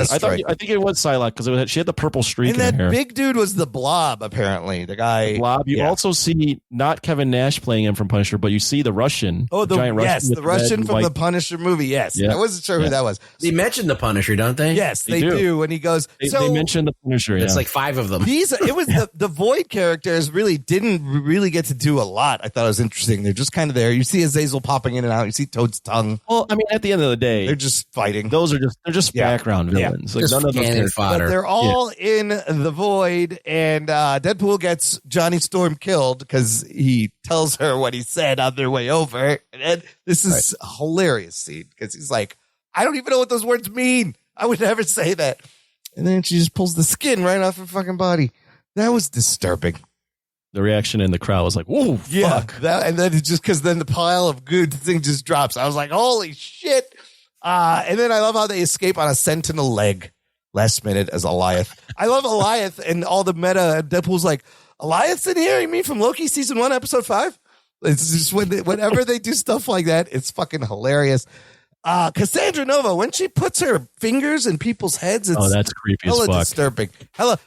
[SPEAKER 2] I think it was Psylocke because she had the purple streak in her hair.
[SPEAKER 1] And that big dude was the Blob, apparently. The guy.
[SPEAKER 2] Blob. You also see not Kevin Nash playing him from Punisher, but you see the Russian.
[SPEAKER 1] Oh, the giant Russian. Yes, the Russian from the Punisher movie. Yes. I wasn't sure who that was.
[SPEAKER 4] They mentioned the Punisher, don't they?
[SPEAKER 1] Yes, they do. And he goes.
[SPEAKER 2] They mentioned the Punisher.
[SPEAKER 4] It's like 5 of them.
[SPEAKER 1] It was the Void characters didn't really get to do a lot. I thought it was interesting. They're just kind of there. You see Azazel popping in and out. You see Toad's tongue.
[SPEAKER 2] Well, I mean, at the end of the day,
[SPEAKER 1] they're just fighting.
[SPEAKER 2] They're just background villains. Like,
[SPEAKER 4] none of them fodder.
[SPEAKER 1] But they're all in the Void, and Deadpool gets Johnny Storm killed because he tells her what he said on their way over. And this is a hilarious scene because he's like, I don't even know what those words mean. I would never say that. And then she just pulls the skin right off her fucking body. That was disturbing.
[SPEAKER 2] The reaction in the crowd was like, "Whoa, fuck!"
[SPEAKER 1] And then it's just because then the pile of good thing just drops. I was like, "Holy shit!" And then I love how they escape on a sentinel leg last minute as Eliath. I love Eliath and all the meta. Deadpool's like, "Eliath's in here? You mean from Loki season 1, episode 5?" It's just whenever they do stuff like that, it's fucking hilarious. Cassandra Nova, when she puts her fingers in people's heads, it's
[SPEAKER 2] that's creepy as fuck.
[SPEAKER 1] Disturbing.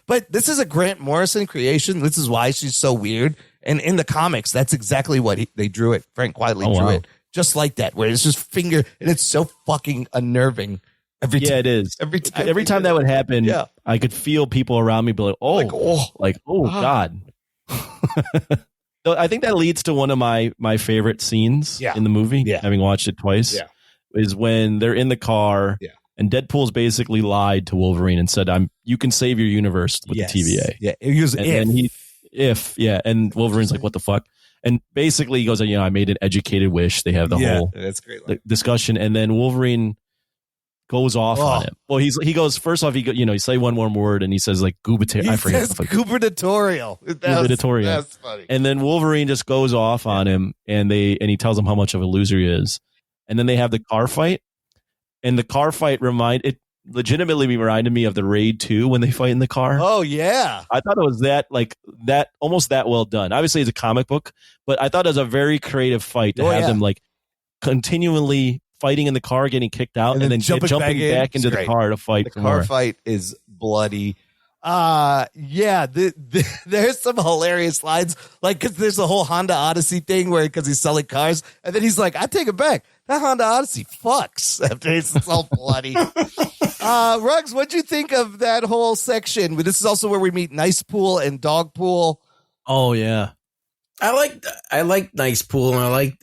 [SPEAKER 1] But this is a Grant Morrison creation. This is why she's so weird. And in the comics, that's exactly what they drew it. Frank Quitely drew it just like that, where it's just finger, and it's so fucking unnerving Every
[SPEAKER 2] Yeah,
[SPEAKER 1] time,
[SPEAKER 2] it is.
[SPEAKER 1] every time,
[SPEAKER 2] Every time that would happen,
[SPEAKER 1] Yeah.
[SPEAKER 2] I could feel people around me be like, God. So I think that leads to one of my favorite scenes in the movie, having watched it twice, is when they're in the car and Deadpool's basically lied to Wolverine and said, you can save your universe with the TVA.
[SPEAKER 1] Yeah, it was
[SPEAKER 2] and Wolverine's like, what the fuck? And basically he goes, I made an educated wish. They have the whole discussion, and then Wolverine goes off on him. Well, he goes, first off, he say one more word and he says like gubernatorial. I forget.
[SPEAKER 1] Gubernatorial. That's funny.
[SPEAKER 2] And then Wolverine just goes off on him and he tells him how much of a loser he is. And then they have the car fight, and the car fight legitimately reminded me of the Raid 2 when they fight in the car.
[SPEAKER 1] Oh yeah.
[SPEAKER 2] I thought it was that almost that well done. Obviously it's a comic book, but I thought it was a very creative fight to have them like continually fighting in the car, getting kicked out, and then jumping back into the car to fight.
[SPEAKER 1] The car fight is bloody. There's some hilarious lines, like because there's a whole Honda Odyssey thing where because he's selling cars, and then he's like, "I take it back. That Honda Odyssey fucks." After it's all bloody. Ruggs, what'd you think of that whole section? This is also where we meet Nice Pool and Dog Pool.
[SPEAKER 2] Oh yeah,
[SPEAKER 4] I like Nice Pool, and I like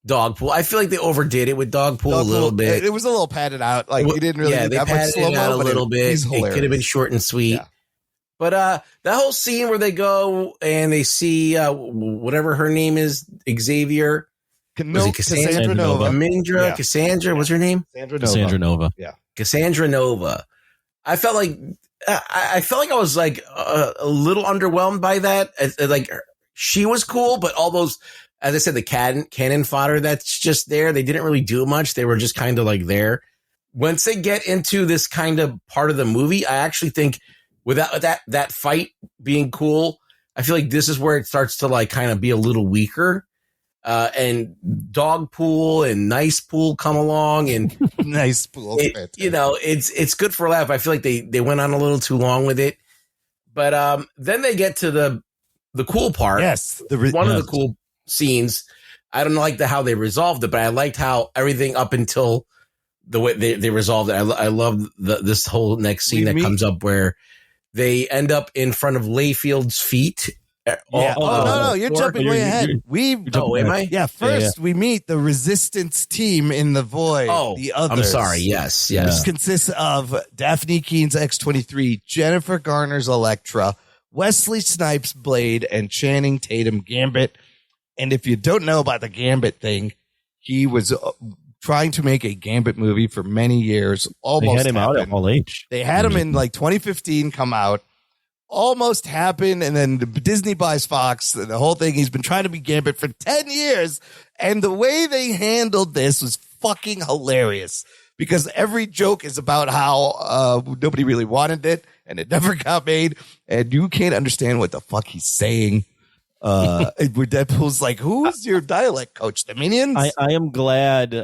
[SPEAKER 4] Dog Pool. I feel like they overdid it with Dog Pool a little bit.
[SPEAKER 1] It was a little padded out. Like you didn't really
[SPEAKER 4] they padded it out a little bit. It could have been short and sweet. Yeah. But that whole scene where they go and they see whatever her name is, Xavier.
[SPEAKER 1] Cassandra Nova.
[SPEAKER 4] Mindra, Cassandra, what's her name?
[SPEAKER 2] Cassandra Nova.
[SPEAKER 1] Yeah.
[SPEAKER 4] Cassandra Nova. I felt like I was like a little underwhelmed by that. Like she was cool, but all those, as I said, the cannon fodder that's just there, they didn't really do much. They were just kind of like there. Once they get into this kind of part of the movie, I actually think without that fight being cool, I feel like this is where it starts to like kind of be a little weaker. And Dog Pool and Nice Pool come along, and
[SPEAKER 1] Nice Pool.
[SPEAKER 4] It's good for a laugh. I feel like they went on a little too long with it, but then they get to the cool part.
[SPEAKER 1] Yes,
[SPEAKER 4] one of the cool scenes. I don't like how they resolved it, but I liked how everything up until the way they resolved it. I love this whole next scene that comes up where they end up in front of Layfield's feet.
[SPEAKER 1] Yeah. No, you're jumping way ahead.
[SPEAKER 4] Am I?
[SPEAKER 1] Yeah, first we meet the resistance team in the void.
[SPEAKER 4] Oh,
[SPEAKER 1] the others.
[SPEAKER 4] I'm sorry. Yes.
[SPEAKER 1] Which consists of Daphne Keene's X-23, Jennifer Garner's Elektra, Wesley Snipes' Blade, and Channing Tatum Gambit. And if you don't know about the Gambit thing, he was trying to make a Gambit movie for many years. Almost
[SPEAKER 2] they had him out at Hall H.
[SPEAKER 1] They had him in like 2015 come out. Almost happened, and then Disney buys Fox. The whole thing, he's been trying to be Gambit for 10 years, and the way they handled this was fucking hilarious because every joke is about how nobody really wanted it, and it never got made, and you can't understand what the fuck he's saying. Where Deadpool's like, who's your dialect coach? The Minions?
[SPEAKER 2] I am glad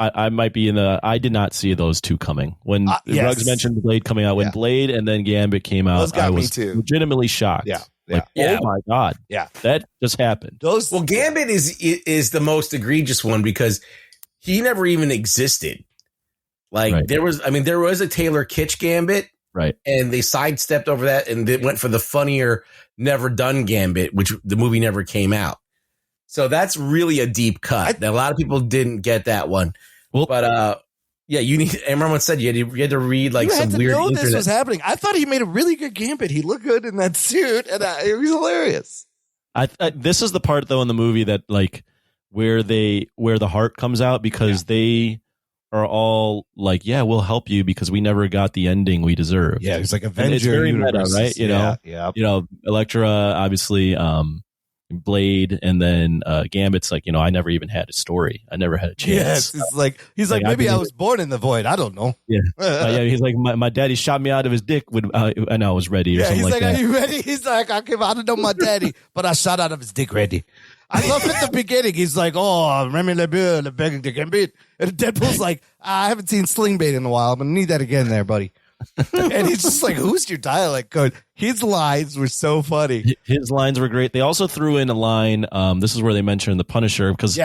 [SPEAKER 2] I might be I did not see those two coming. When Ruggs mentioned Blade coming out, when Blade and then Gambit came out, I was legitimately shocked.
[SPEAKER 1] Yeah.
[SPEAKER 2] Like, oh my God.
[SPEAKER 1] Yeah.
[SPEAKER 2] That just happened.
[SPEAKER 4] Well, Gambit is the most egregious one because he never even existed. Like there was a Taylor Kitsch Gambit.
[SPEAKER 2] Right.
[SPEAKER 4] And they sidestepped over that and they went for the funnier Never Done Gambit, which the movie never came out. So that's really a deep cut. A lot of people didn't get that one. Well, but you need. Everyone said you had to read like some weird.
[SPEAKER 1] Know
[SPEAKER 4] internet.
[SPEAKER 1] This was happening. I thought he made a really good Gambit. He looked good in that suit, and it was hilarious.
[SPEAKER 2] This is the part though in the movie that like where the heart comes out because they are all like, yeah, we'll help you because we never got the ending we deserve.
[SPEAKER 1] Yeah, it's like Avenger
[SPEAKER 2] it's very
[SPEAKER 1] universe,
[SPEAKER 2] meta, right? You know, Elektra, obviously. Blade and then Gambit's like, I never even had a story. I never had a chance.
[SPEAKER 1] Yes, it's like he's like maybe I was born in the void. I don't know.
[SPEAKER 2] Yeah, he's like my daddy shot me out of his dick when and I was ready. Or something
[SPEAKER 1] he's
[SPEAKER 2] like
[SPEAKER 1] like,
[SPEAKER 2] that.
[SPEAKER 1] are you ready? He's like, I don't know my daddy, but I shot out of his dick ready. I love at the beginning. He's like, oh, Remy LeBeau, begging to Gambit, and Deadpool's like, I haven't seen Sling Bait in a while. I'm gonna need that again, there, buddy. And he's just like, who's your dialect coach? His lines were so funny.
[SPEAKER 2] His lines were great. They also threw in a line. This is where they mentioned the Punisher because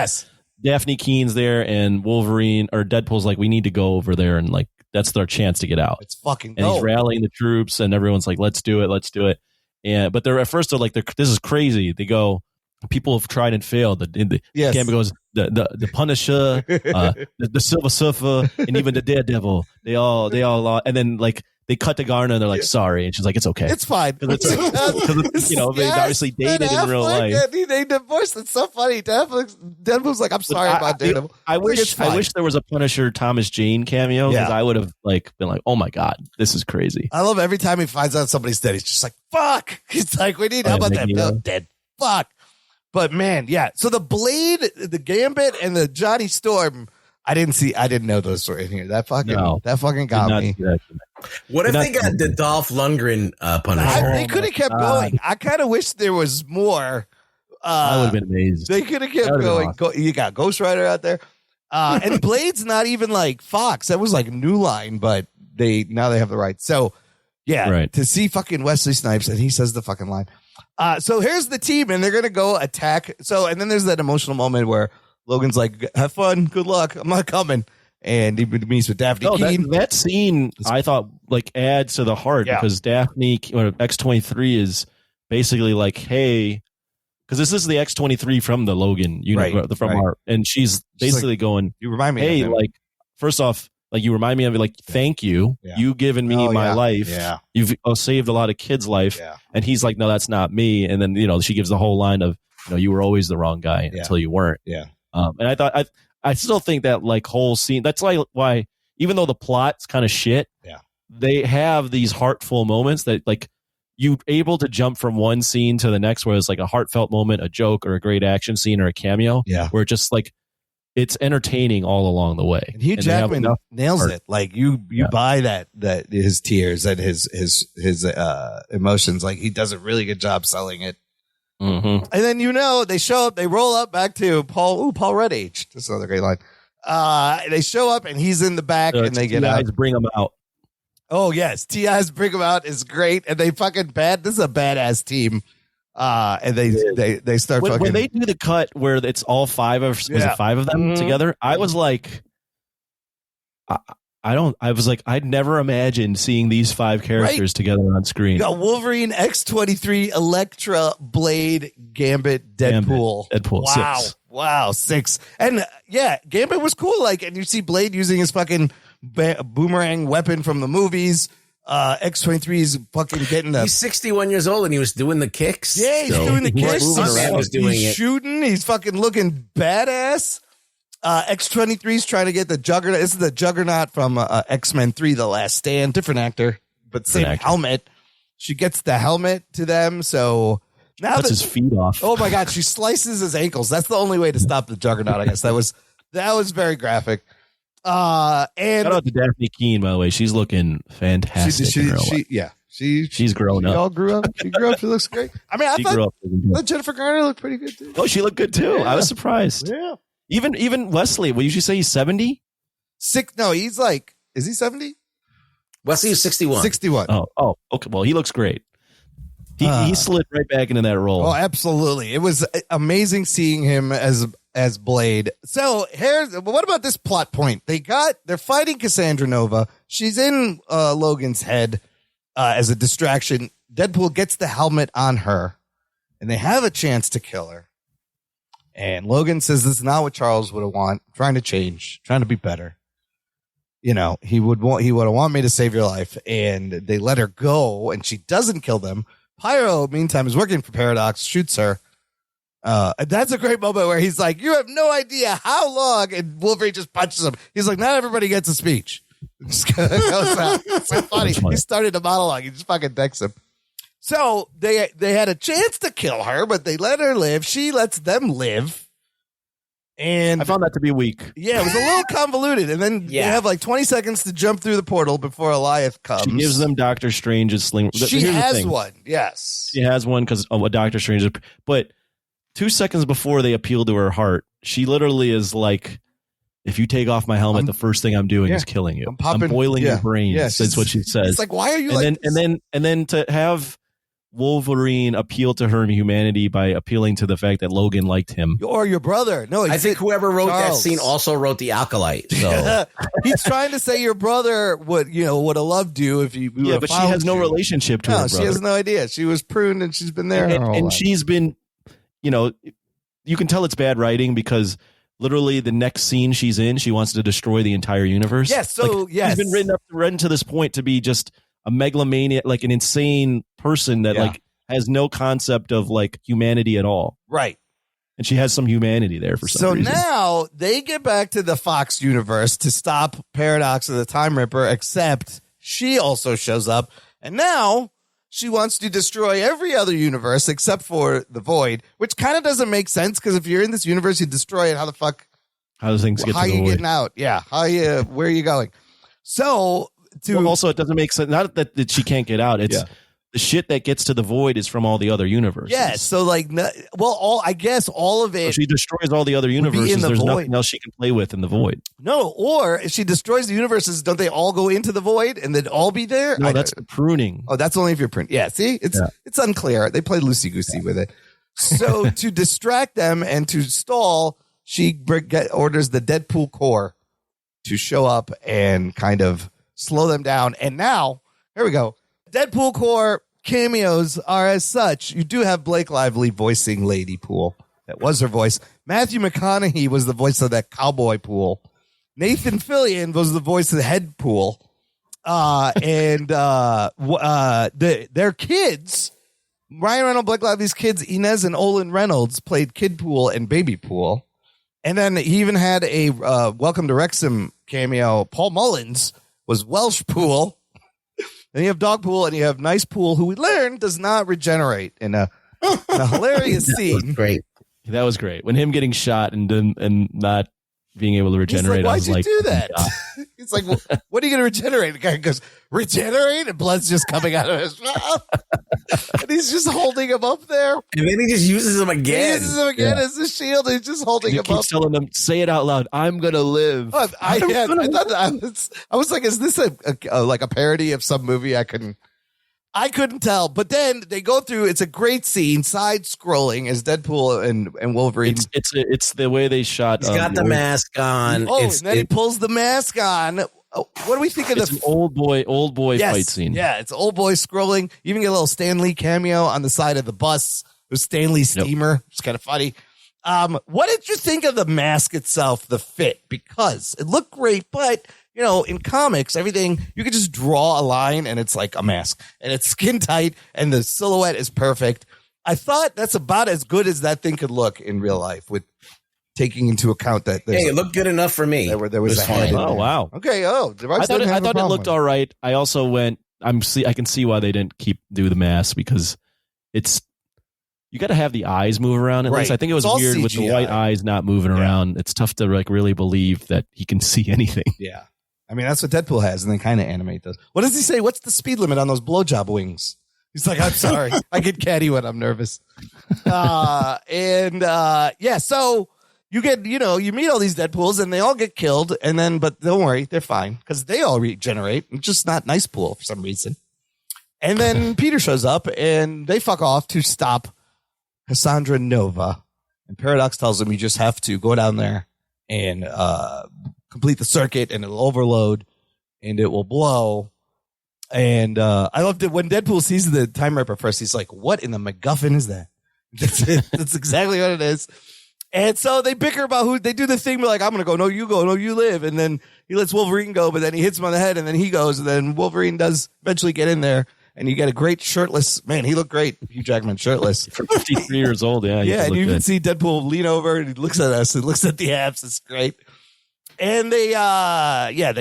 [SPEAKER 2] Daphne Keene's there, and Wolverine or Deadpool's like, we need to go over there, and like that's their chance to get out.
[SPEAKER 1] It's fucking
[SPEAKER 2] and
[SPEAKER 1] dope.
[SPEAKER 2] He's rallying the troops, and everyone's like, let's do it. And but they're at first they're like, this is crazy. They go, people have tried and failed. The Gambit goes, the Punisher, the Silver Surfer, and even the Daredevil. They all and then like they cut to Garner and they're like, sorry, and she's like, it's okay,
[SPEAKER 1] it's fine.
[SPEAKER 2] Cause it's, they obviously dated in real life.
[SPEAKER 1] They divorced. It's so funny. Deadpool's like, I'm sorry about Daredevil.
[SPEAKER 2] I wish there was a Punisher Thomas Jane cameo, because I would have like been like, oh my god, this is crazy.
[SPEAKER 1] I love every time he finds out somebody's dead. He's just like, fuck. He's like, we need help on that. No, dead. Fuck. But man, yeah. So the Blade, the Gambit, and the Johnny Storm, I didn't know those were in here. That fucking got me.
[SPEAKER 4] What if they got the Dolph Lundgren Punisher?
[SPEAKER 1] They could have kept going. I kind of wish there was more.
[SPEAKER 2] I would have been amazed.
[SPEAKER 1] They could have kept going. Awesome. You got Ghost Rider out there. And Blade's not even like Fox. That was like New Line, but now they have the rights. So yeah, to see fucking Wesley Snipes, and he says the fucking line. So here's the team, and they're gonna go attack. So, and then there's that emotional moment where Logan's like, "Have fun, good luck. I'm not coming." And he meets with Daphne Keene.
[SPEAKER 2] That scene I thought like adds to the heart, because Daphne X-23 is basically like, "Hey," because this is the X-23 from the Logan unit, and she's basically like, going,
[SPEAKER 1] "You remind me,
[SPEAKER 2] hey, like first off, like you remind me of it, like thank you, you given me my life, you've saved a lot of kids' life," and he's like, "No, that's not me," and then she gives the whole line of, you were always the wrong guy until you weren't, and I thought I still think that like whole scene, that's like why even though the plot's kind of shit, they have these heartful moments that like you able to jump from one scene to the next where it's like a heartfelt moment, a joke, or a great action scene, or a cameo, where it's just like it's entertaining all along the way.
[SPEAKER 1] And Hugh Jackman nails it. Like you buy that his tears and his emotions. Like he does a really good job selling it.
[SPEAKER 2] Mm-hmm.
[SPEAKER 1] And then they show up, they roll up back to Paul Rudd age. That's another great line. They show up and he's in the back, and they get out.
[SPEAKER 2] Bring him out.
[SPEAKER 1] Oh yes, T.I.'s bring him out is great, and they fucking this is a badass team. And they start
[SPEAKER 2] when they do the cut where it's all five of them together. I was like, I'd never imagined seeing these five characters together on screen.
[SPEAKER 1] You got Wolverine, X-23, Elektra, Blade, Gambit, Deadpool.
[SPEAKER 2] Wow.
[SPEAKER 1] 6. Wow, 6. And yeah, Gambit was cool. Like, and you see Blade using his fucking boomerang weapon from the movies. X-23 is fucking getting
[SPEAKER 4] He's 61 years old and he was doing the kicks.
[SPEAKER 1] Yeah, he's doing the kicks.
[SPEAKER 4] He's
[SPEAKER 1] shooting. He's fucking looking badass. X-23 is trying to get the Juggernaut. This is the Juggernaut from X-Men 3, The Last Stand. Different actor, but same helmet. She gets the helmet to them, so now
[SPEAKER 2] that's his feet off.
[SPEAKER 1] Oh my god, she slices his ankles. That's the only way to stop the Juggernaut, I guess. That was very graphic. And
[SPEAKER 2] shout out to Daphne Keene, by the way. She's looking fantastic. She's grown up.
[SPEAKER 1] She all grew up. She grew up. She looks great. I mean, I thought Jennifer Garner looked pretty good too.
[SPEAKER 2] Oh, she looked good too. I was surprised.
[SPEAKER 1] Yeah.
[SPEAKER 2] Even Wesley, what did you say? He's 70?
[SPEAKER 1] No, he's like, is he 70?
[SPEAKER 4] Wesley is 61.
[SPEAKER 1] 61.
[SPEAKER 2] Oh, okay. Well, he looks great. He slid right back into that role.
[SPEAKER 1] Oh, absolutely. It was amazing seeing him as Blade. So what about this plot point? They're fighting Cassandra Nova. She's in Logan's head as a distraction. Deadpool gets the helmet on her, and they have a chance to kill her. And Logan says this is not what Charles would have want. Trying to change, trying to be better. He would have wanted me to save your life, and they let her go, and she doesn't kill them. Pyro, meantime, is working for Paradox, shoots her. And that's a great moment where he's like, "You have no idea how long," and Wolverine just punches him. He's like, "Not everybody gets a speech." Just goes out. It's so funny. He started a monologue. He just fucking decks him. So they had a chance to kill her, but they let her live. She lets them live. And
[SPEAKER 2] I found that to be weak.
[SPEAKER 1] Yeah, it was a little convoluted. And then they have like 20 seconds to jump through the portal before Eliath comes.
[SPEAKER 2] She gives them Doctor Strange's sling.
[SPEAKER 1] She has one. Yes.
[SPEAKER 2] She has one because of a Doctor Strange. But 2 seconds before they appeal to her heart, she literally is like, if you take off my helmet, the first thing I'm doing is killing you. I'm boiling your brains. That's what she says.
[SPEAKER 1] It's like, why are you
[SPEAKER 2] and then to have Wolverine appealed to her humanity by appealing to the fact that Logan liked him.
[SPEAKER 1] Or your brother. No,
[SPEAKER 4] I think whoever wrote
[SPEAKER 1] Charles.
[SPEAKER 4] that scene also wrote the Acolyte. So
[SPEAKER 1] He's trying to say your brother would have loved you if you.
[SPEAKER 2] Yeah, but she has no relationship to her brother.
[SPEAKER 1] She has no idea. She was pruned and she's been there.
[SPEAKER 2] And she's been, you can tell it's bad writing because literally the next scene she's in, she wants to destroy the entire universe.
[SPEAKER 1] Yes. So
[SPEAKER 2] she's been written to this point to be just a megalomaniac, like an insane person that like has no concept of like humanity at all.
[SPEAKER 1] Right.
[SPEAKER 2] And she has some humanity there for some reason.
[SPEAKER 1] So now they get back to the Fox universe to stop Paradox of the Time Ripper, except she also shows up. And now she wants to destroy every other universe except for the Void, which kind of doesn't make sense because if you're in this universe, you destroy it. How the fuck?
[SPEAKER 2] How do things get
[SPEAKER 1] How
[SPEAKER 2] to the
[SPEAKER 1] are you
[SPEAKER 2] Void?
[SPEAKER 1] getting out? Yeah. Where are you going? So
[SPEAKER 2] also, it doesn't make sense. Not that she can't get out. It's the shit that gets to the Void is from all the other universes.
[SPEAKER 1] Yeah. So I guess all of it.
[SPEAKER 2] So she destroys all the other universes. There's
[SPEAKER 1] Void.
[SPEAKER 2] nothing else she can play with in the Void.
[SPEAKER 1] No, or if she destroys the universes, don't they all go into the Void and then all be there?
[SPEAKER 2] No, that's pruning.
[SPEAKER 1] Oh, that's only if you're pruning. Yeah, see? It's unclear. They play loosey-goosey with it. So to distract them and to stall, she orders the Deadpool Corps to show up and kind of slow them down. And now, here we go. Deadpool Corps cameos are as such. You do have Blake Lively voicing Lady Pool. That was her voice. Matthew McConaughey was the voice of that cowboy Pool. Nathan Fillion was the voice of the head Pool. And their kids, Ryan Reynolds, Blake Lively's kids, Inez and Olin Reynolds, played Kid Pool and Baby Pool. And then he even had a Welcome to Wrexham cameo. Paul Mullins was Welsh Pool. Then you have Dog Pool and you have Nice Pool, who we learned does not regenerate in a hilarious scene.
[SPEAKER 4] great.
[SPEAKER 2] That was great. When him getting shot and not being able to regenerate,
[SPEAKER 1] He's like, why'd you do
[SPEAKER 2] oh
[SPEAKER 1] that? He's like, well, what are you going to regenerate? The guy goes, regenerate? And blood's just coming out of his mouth. And he's just holding him up there.
[SPEAKER 4] And then he just uses him again.
[SPEAKER 1] He uses him again as a shield. He's just holding
[SPEAKER 2] he
[SPEAKER 1] him
[SPEAKER 2] keeps
[SPEAKER 1] up.
[SPEAKER 2] telling them, say it out loud. I'm going to live.
[SPEAKER 1] I was like, is this a parody of some movie? I couldn't tell. But then they go through. It's a great scene, side scrolling as Deadpool and Wolverine.
[SPEAKER 2] It's the way they shot.
[SPEAKER 4] He's got the mask on.
[SPEAKER 1] Oh, and then he pulls the mask on. Oh, what do we think of
[SPEAKER 2] the old boy fight scene?
[SPEAKER 1] Yeah, it's old boy scrolling. You even get a little Stan Lee cameo on the side of the bus. It was Stan Lee's steamer. It's kind of funny. What did you think of the mask itself, the fit? Because it looked great, but in comics, everything, you could just draw a line and it's like a mask and it's skin tight and the silhouette is perfect. I thought that's about as good as that thing could look in real life with taking into account that.
[SPEAKER 4] Hey, it looked good enough for me.
[SPEAKER 1] There was a head.
[SPEAKER 2] Oh, wow.
[SPEAKER 1] Okay. Oh,
[SPEAKER 2] I thought it looked all right. I also went, I can see why they didn't do the mask because you got to have the eyes move around at least. I think it was weird CGI. With the white eyes not moving around. It's tough to really believe that he can see anything.
[SPEAKER 1] Yeah. I mean, that's what Deadpool has, and they kind of animate those. What does he say? What's the speed limit on those blowjob wings? He's like, I'm sorry. I get catty when I'm nervous. So you get, you meet all these Deadpools, and they all get killed, but don't worry, they're fine, because they all regenerate. It's just not Nice Pool for some reason. And then Peter shows up, and they fuck off to stop Cassandra Nova. And Paradox tells him, you just have to go down there and complete the circuit and it'll overload and it will blow. And I loved it when Deadpool sees the Time Ripper first. He's like, what in the MacGuffin is that? That's exactly what it is. And so they bicker about who they do the thing. But like, I'm going to go. No, you go. No, you live. And then he lets Wolverine go, but then he hits him on the head and then he goes. And then Wolverine does eventually get in there. And you get a great shirtless man. He looked great. Hugh Jackman shirtless.
[SPEAKER 2] For 53 years old. Yeah.
[SPEAKER 1] Yeah. And you can see Deadpool lean over and he looks at us and looks at the abs. It's great. And they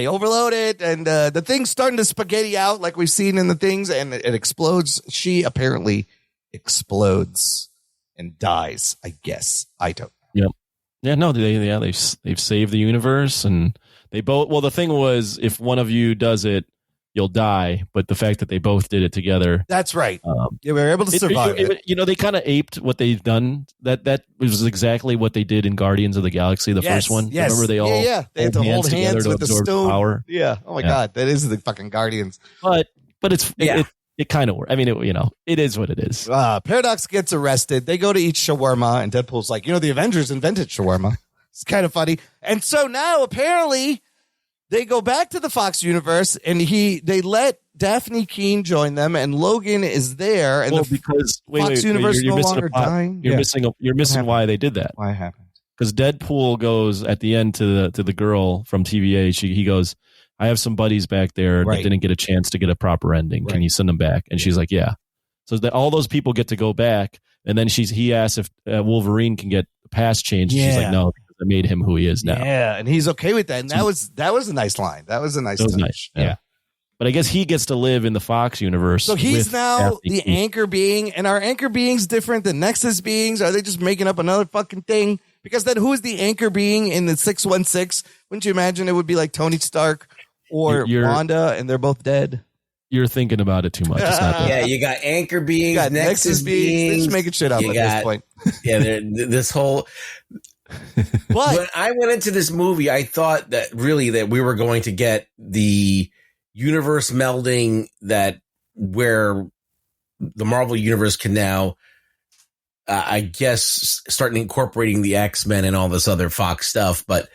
[SPEAKER 1] overload it, and the thing's starting to spaghetti out like we've seen in the things, and it explodes. She apparently explodes and dies. I guess I don't know.
[SPEAKER 2] Yep. Yeah. No. They've saved the universe, and they both. Well, the thing was, if one of you does it, you'll die. But the fact that they both did it together.
[SPEAKER 1] That's right. We were able to survive it.
[SPEAKER 2] They kind of aped what they've done. That was exactly what they did in Guardians of the Galaxy, the first one.
[SPEAKER 1] Yes.
[SPEAKER 2] Remember they all
[SPEAKER 1] they had to hold hands with the stone
[SPEAKER 2] power.
[SPEAKER 1] Yeah. Oh my God. That is the fucking Guardians.
[SPEAKER 2] But it's it kind of works. I mean, it is what it is.
[SPEAKER 1] Paradox gets arrested. They go to eat shawarma, and Deadpool's like, the Avengers invented shawarma. It's kind of funny. And so now apparently they go back to the Fox universe, and they let Daphne Keene join them, and Logan is there. And
[SPEAKER 2] because
[SPEAKER 1] Fox universe
[SPEAKER 2] you're
[SPEAKER 1] no
[SPEAKER 2] missing
[SPEAKER 1] longer dying.
[SPEAKER 2] You're missing why they did that.
[SPEAKER 1] Why happened?
[SPEAKER 2] Because Deadpool goes at the end to the girl from TVA. He goes, I have some buddies back there that didn't get a chance to get a proper ending. Can you send them back? And she's like, yeah. So that all those people get to go back. And then he asks if Wolverine can get the past changed. She's like, no, because I made him who he is now.
[SPEAKER 1] Yeah, and he's okay with that. And that was a nice line. That was a nice touch.
[SPEAKER 2] Nice. Yeah. But I guess he gets to live in the Fox universe.
[SPEAKER 1] So he's now the anchor being. And are anchor beings different than Nexus beings? Are they just making up another fucking thing? Because then who's the anchor being in the 616? Wouldn't you imagine it would be like Tony Stark or Wanda, and they're both dead?
[SPEAKER 2] You're thinking about it too much. It's not that.
[SPEAKER 4] Yeah, you got anchor beings,
[SPEAKER 1] you got
[SPEAKER 4] Nexus beings.
[SPEAKER 1] They're just making shit up at this point.
[SPEAKER 4] Yeah, this whole...
[SPEAKER 1] But
[SPEAKER 4] when I went into this movie, I thought that we were going to get the universe melding where the Marvel universe can now, I guess, start incorporating the X-Men and all this other Fox stuff, but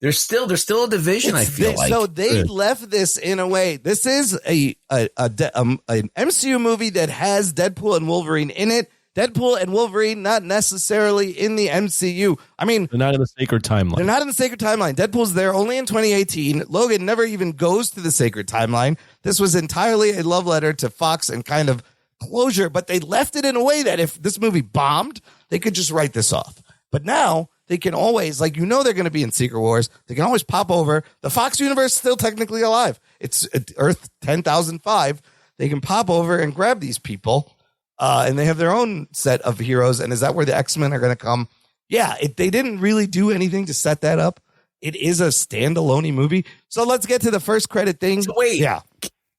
[SPEAKER 4] there's still a division. I feel like
[SPEAKER 1] so they left this in a way. This is an MCU movie that has Deadpool and Wolverine in it. Deadpool and Wolverine not necessarily in the MCU. I mean,
[SPEAKER 2] they're not in the sacred timeline.
[SPEAKER 1] They're not in the sacred timeline. Deadpool's there only in 2018. Logan never even goes to the sacred timeline. This was entirely a love letter to Fox and kind of closure, but they left it in a way that if this movie bombed, they could just write this off. But now they can always, they're going to be in Secret Wars. They can always pop over. The Fox universe is still technically alive. It's Earth 10,005. They can pop over and grab these people. And they have their own set of heroes. And is that where the X-Men are going to come? Yeah, they didn't really do anything to set that up. It is a standalone movie. So let's get to the first credit thing.
[SPEAKER 4] So wait,
[SPEAKER 1] yeah.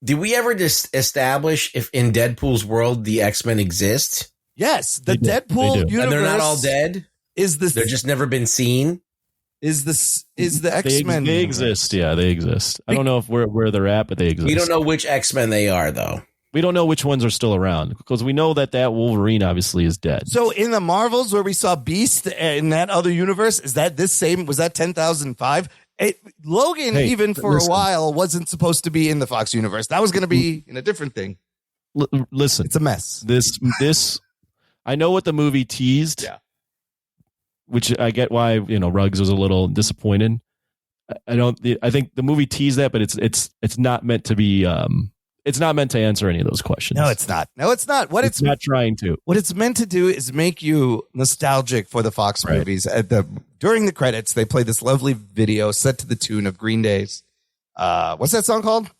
[SPEAKER 4] Did we ever just establish if in Deadpool's world the X-Men exist?
[SPEAKER 1] Yes, the Deadpool universe.
[SPEAKER 4] And they're not all dead?
[SPEAKER 1] They're
[SPEAKER 4] just never been seen?
[SPEAKER 1] Is the X-Men?
[SPEAKER 2] They exist. Yeah, they exist. I don't know if where they're at, but they exist.
[SPEAKER 4] We don't know which X-Men they are, though.
[SPEAKER 2] We don't know which ones are still around because we know that Wolverine obviously is dead.
[SPEAKER 1] So in the Marvels where we saw Beast in that other universe, is that this same? Was that 10,005? Logan, even for a while, wasn't supposed to be in the Fox universe. That was going to be in a different thing.
[SPEAKER 2] Listen,
[SPEAKER 1] it's a mess.
[SPEAKER 2] This, I know what the movie teased.
[SPEAKER 1] Yeah.
[SPEAKER 2] Which I get why Ruggs was a little disappointed. I think the movie teased that, but it's not meant to be. It's not meant to answer any of those questions.
[SPEAKER 1] No, it's not. What it's
[SPEAKER 2] not trying to.
[SPEAKER 1] What it's meant to do is make you nostalgic for the Fox movies. During the credits, they play this lovely video set to the tune of Green Day's. What's that song called?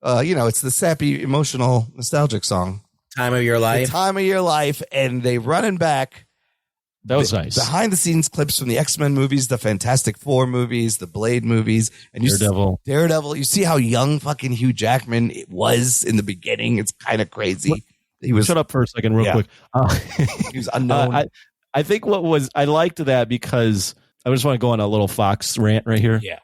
[SPEAKER 1] It's the sappy, emotional, nostalgic song.
[SPEAKER 4] Time of Your Life.
[SPEAKER 1] The Time of Your Life, and they running back.
[SPEAKER 2] That was nice.
[SPEAKER 1] Behind the scenes clips from the X-Men movies, the Fantastic Four movies, the Blade movies, and Daredevil. You see how young fucking Hugh Jackman it was in the beginning. It's kind of crazy. He was.
[SPEAKER 2] Shut up for a second, real quick.
[SPEAKER 1] He was unknown.
[SPEAKER 2] I think I liked that because I just want to go on a little Fox rant right here.
[SPEAKER 1] Yeah,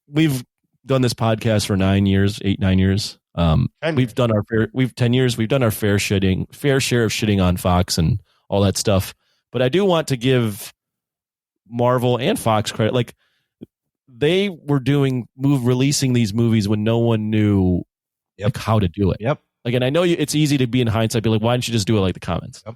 [SPEAKER 2] we've done this podcast for 9 years. We've done our fair. 10 years. We've done our fair share of shitting on Fox and all that stuff. But I do want to give Marvel and Fox credit. Like they were releasing these movies when no one knew how to do it.
[SPEAKER 1] Yep.
[SPEAKER 2] Like, and I know it's easy to be in hindsight, be like, why didn't you just do it like the comments?
[SPEAKER 1] Yep.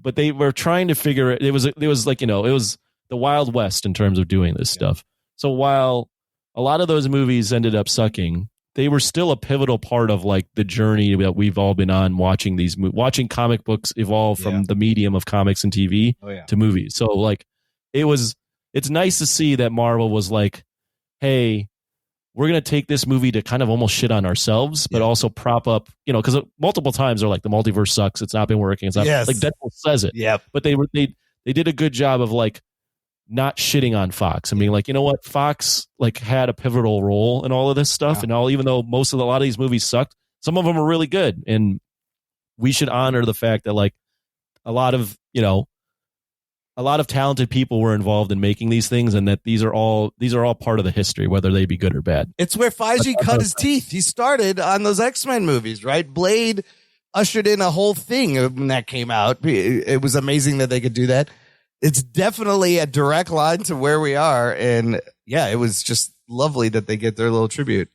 [SPEAKER 2] But they were trying to figure it. It was like, it was the Wild West in terms of doing this stuff. So while a lot of those movies ended up sucking, they were still a pivotal part of like the journey that we've all been on watching watching comic books evolve from the medium of comics and TV to movies. So like it's nice to see that Marvel was like, hey, we're going to take this movie to kind of almost shit on ourselves, but also prop up, because multiple times they're like, the multiverse sucks. It's not been working. It's not like Deadpool says it.
[SPEAKER 1] Yeah.
[SPEAKER 2] But they did a good job of like not shitting on Fox and being like, you know what, Fox like had a pivotal role in all of this stuff, and even though a lot of these movies sucked, some of them are really good, and we should honor the fact that like a lot of a lot of talented people were involved in making these things, and that these are all part of the history, whether they be good or bad.
[SPEAKER 1] It's where Feige cut his teeth. He started on those X-Men movies, right? Blade ushered in a whole thing when that came out. It was amazing that they could do that. It's definitely a direct line to where we are. And yeah, it was just lovely that they get their little tribute.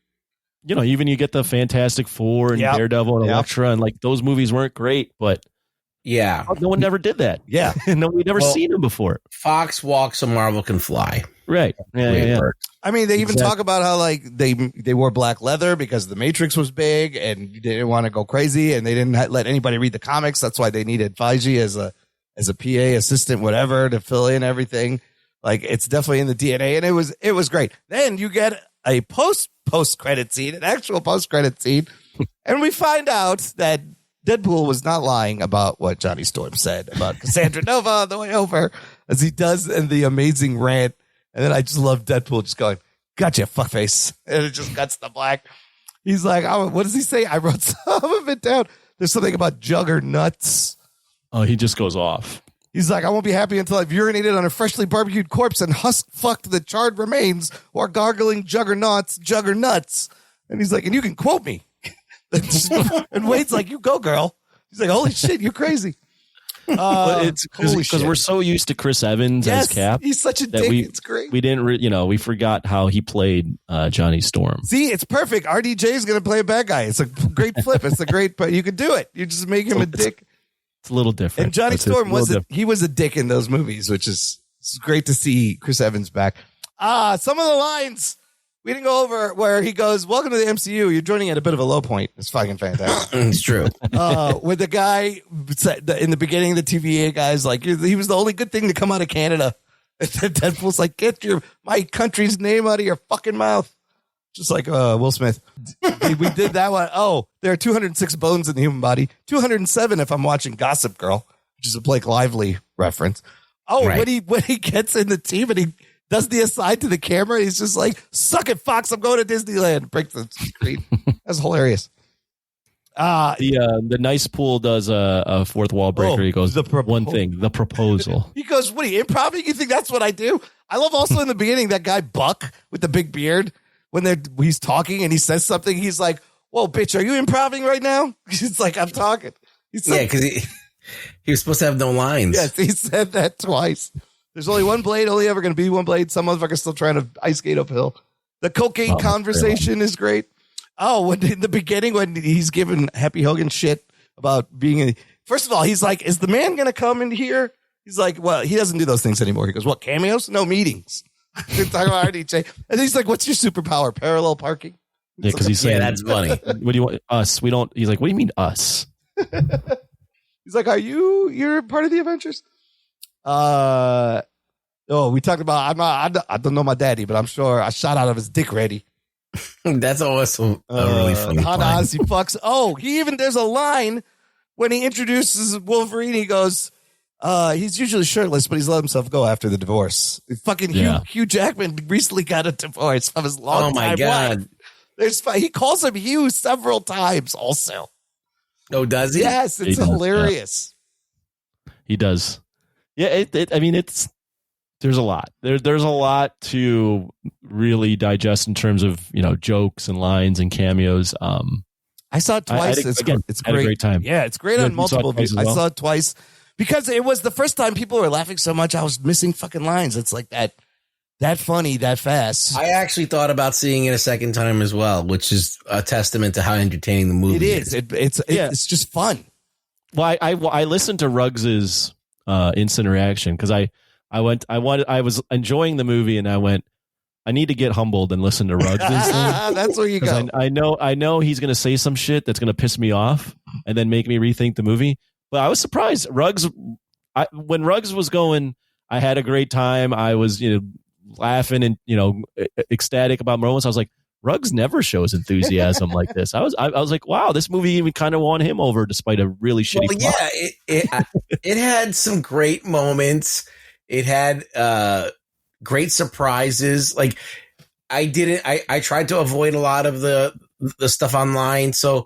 [SPEAKER 2] You know, even you get the Fantastic Four and Daredevil and Elektra, and like those movies weren't great, but
[SPEAKER 4] yeah,
[SPEAKER 2] no one never did that.
[SPEAKER 1] Yeah.
[SPEAKER 2] No, we'd never seen them before.
[SPEAKER 4] Fox walks so Marvel can fly.
[SPEAKER 2] Right. Yeah.
[SPEAKER 1] I mean, they even talk about how like they wore black leather because the Matrix was big and they didn't want to go crazy, and they didn't let anybody read the comics. That's why they needed Feige as a PA assistant, whatever, to fill in everything. Like, it's definitely in the DNA, and it was great. Then you get a post credit scene, an actual post credit scene, and we find out that Deadpool was not lying about what Johnny Storm said about Cassandra Nova on the way over, as he does in the amazing rant. And then I just love Deadpool just going, "Gotcha, fuckface," and it just cuts to black. He's like, "Oh, what does he say?" I wrote some of it down. There's something about juggernauts.
[SPEAKER 2] Oh, he just goes off.
[SPEAKER 1] He's like, "I won't be happy until I've urinated on a freshly barbecued corpse and fucked the charred remains or gargling juggernauts. And he's like, "And you can quote me." And Wade's like, "You go, girl." He's like, "Holy shit, you're crazy."
[SPEAKER 2] It's because we're so used to Chris Evans as Cap.
[SPEAKER 1] He's such a dick. It's great.
[SPEAKER 2] We didn't, we forgot how he played Johnny Storm.
[SPEAKER 1] See, it's perfect. RDJ is going to play a bad guy. It's a great flip. It's a great, but you could do it. You just make him a dick.
[SPEAKER 2] It's a little different.
[SPEAKER 1] And Johnny Storm was a dick in those movies, which is it's great to see Chris Evans back. Some of the lines we didn't go over where he goes, "Welcome to the MCU. You're joining at a bit of a low point." It's fucking fantastic.
[SPEAKER 4] It's true.
[SPEAKER 1] With the guy in the beginning, the TVA guy's like, he was the only good thing to come out of Canada. And Deadpool's like, "Get my country's name out of your fucking mouth." Just like Will Smith. We did that one. Oh, there are 206 bones in the human body. 207 if I'm watching Gossip Girl, which is a Blake Lively reference. Oh, right. when he gets in the team and he does the aside to the camera, he's just like, "Suck it, Fox, I'm going to Disneyland." Break the screen. That's hilarious.
[SPEAKER 2] The Nice Pool does a fourth wall breaker. He goes, one thing, the proposal.
[SPEAKER 1] He goes, "What are you, improv? You think that's what I do?" I love also in the beginning that guy Buck with the big beard. When he's talking and he says something, he's like, "Whoa, bitch, are you improving right now?" It's like, "I'm talking."
[SPEAKER 4] Because he was supposed to have no lines.
[SPEAKER 1] Yes, he said that twice. There's only one blade, only ever going to be one blade. Some motherfucker's still trying to ice skate uphill. The cocaine conversation is great. Oh, when in the beginning, when he's giving Happy Hogan shit about being first of all, he's like, "Is the man going to come in here?" He's like, "Well, he doesn't do those things anymore." He goes, "What, cameos? No, meetings." They're talking about RDJ. And he's like, "What's your superpower? Parallel parking?"
[SPEAKER 2] Yeah, because he's saying,
[SPEAKER 4] that's funny.
[SPEAKER 2] What do you want? Us? We don't. He's like, "What do you mean us?"
[SPEAKER 1] He's like, "You're part of the Avengers?" We talked about, I don't know my daddy, but I'm sure I shot out of his dick ready.
[SPEAKER 4] That's also a really funny line.
[SPEAKER 1] He fucks. Oh, there's a line when he introduces Wolverine. He goes, he's usually shirtless, but he's let himself go after the divorce. Hugh Jackman recently got a divorce from his long time
[SPEAKER 4] God.
[SPEAKER 1] wife. He calls him Hugh several times also.
[SPEAKER 4] Oh, does he?
[SPEAKER 1] Yes, it's hilarious.
[SPEAKER 2] Yeah. He does. Yeah, there's a lot. There's a lot to really digest in terms of, jokes and lines and cameos.
[SPEAKER 1] I saw it twice. It's great.
[SPEAKER 2] Had a great time.
[SPEAKER 1] Yeah, it's great on multiple views. I saw it twice because it was the first time people were laughing so much. I was missing fucking lines. It's like that funny, that fast.
[SPEAKER 4] I actually thought about seeing it a second time as well, which is a testament to how entertaining the movie is.
[SPEAKER 1] It's just fun.
[SPEAKER 2] Well, I listened to Ruggs's instant reaction because I was enjoying the movie and I went, I need to get humbled and listen to Ruggs.
[SPEAKER 1] That's where you go.
[SPEAKER 2] I know he's going to say some shit that's going to piss me off and then make me rethink the movie. But I was surprised. When Ruggs was going, I had a great time. I was, laughing and, ecstatic about moments. I was like, Ruggs never shows enthusiasm like this. I was like, wow, this movie even kind of won him over despite a really shitty plot.
[SPEAKER 4] Yeah, it had some great moments. It had great surprises. Like I tried to avoid a lot of the stuff online. So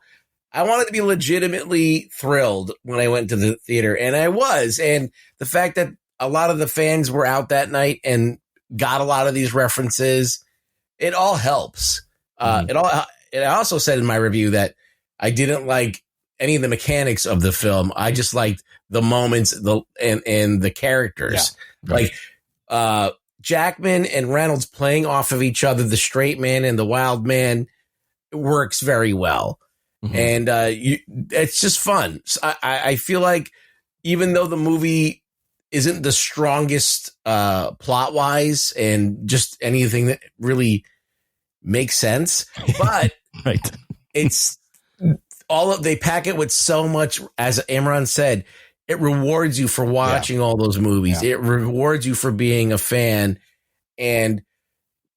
[SPEAKER 4] I wanted to be legitimately thrilled when I went to the theater, and I was. And the fact that a lot of the fans were out that night and got a lot of these references. It all helps. I also said in my review that I didn't like any of the mechanics of the film. I just liked the moments, and the characters. Yeah, right. Like Jackman and Reynolds playing off of each other, the straight man and the wild man, works very well. Mm-hmm. And it's just fun. So I feel like even though the movie isn't the strongest plot wise and just anything that really makes sense, but
[SPEAKER 2] right,
[SPEAKER 4] it's they pack it with so much, as Imran said, it rewards you for watching all those movies. Yeah. It rewards you for being a fan. And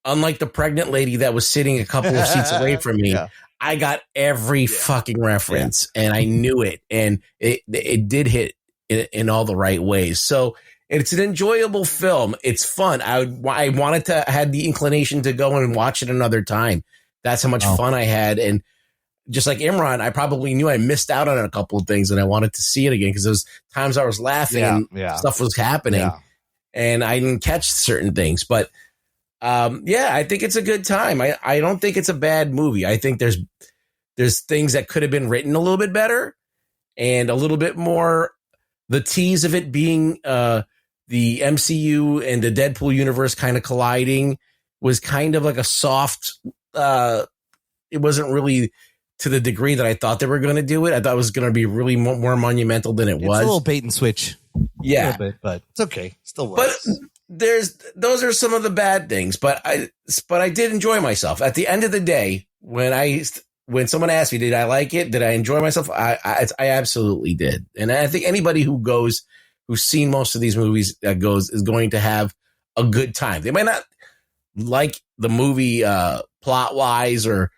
[SPEAKER 4] unlike the pregnant lady that was sitting a couple of seats away from me, I got every fucking reference and I knew it. And it did hit in all the right ways. So it's an enjoyable film. It's fun. I wanted to had the inclination to go and watch it another time. That's how much fun I had. And just like Imran, I probably knew I missed out on a couple of things and I wanted to see it again because those times I was laughing and stuff was happening and I didn't catch certain things. But I think it's a good time. I don't think it's a bad movie. I think there's things that could have been written a little bit better and a little bit more. The tease of it being the MCU and the Deadpool universe kind of colliding was kind of like a soft. It wasn't really to the degree that I thought they were going to do it. I thought it was going to be really more monumental than it was.
[SPEAKER 1] It's a little bait and switch.
[SPEAKER 4] Yeah,
[SPEAKER 1] a little bit, but it's okay. Still works.
[SPEAKER 4] But those are some of the bad things. But I did enjoy myself. At the end of the day, when someone asked me, did I like it? Did I enjoy myself? I absolutely did. And I think anybody who's seen most of these movies is going to have a good time. They might not like the movie plot wise or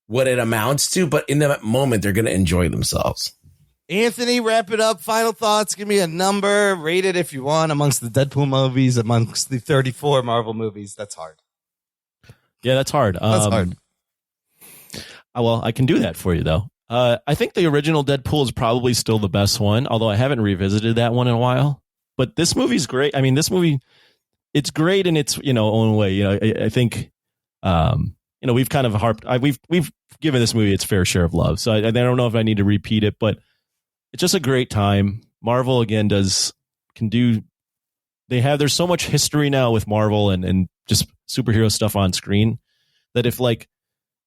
[SPEAKER 4] what it amounts to, but in that moment, they're going to enjoy themselves.
[SPEAKER 1] Anthony, wrap it up. Final thoughts. Give me a number. Rate it if you want amongst the Deadpool movies, amongst the 34 Marvel movies. That's hard.
[SPEAKER 2] Yeah, that's hard.
[SPEAKER 1] That's hard.
[SPEAKER 2] Well, I can do that for you, though. I think the original Deadpool is probably still the best one, although I haven't revisited that one in a while. But this movie's great. I mean, this movie, it's great in its own way. I think we've kind of harped. We've given this movie its fair share of love. So I don't know if I need to repeat it, but it's just a great time. Marvel again there's so much history now with Marvel and just superhero stuff on screen that if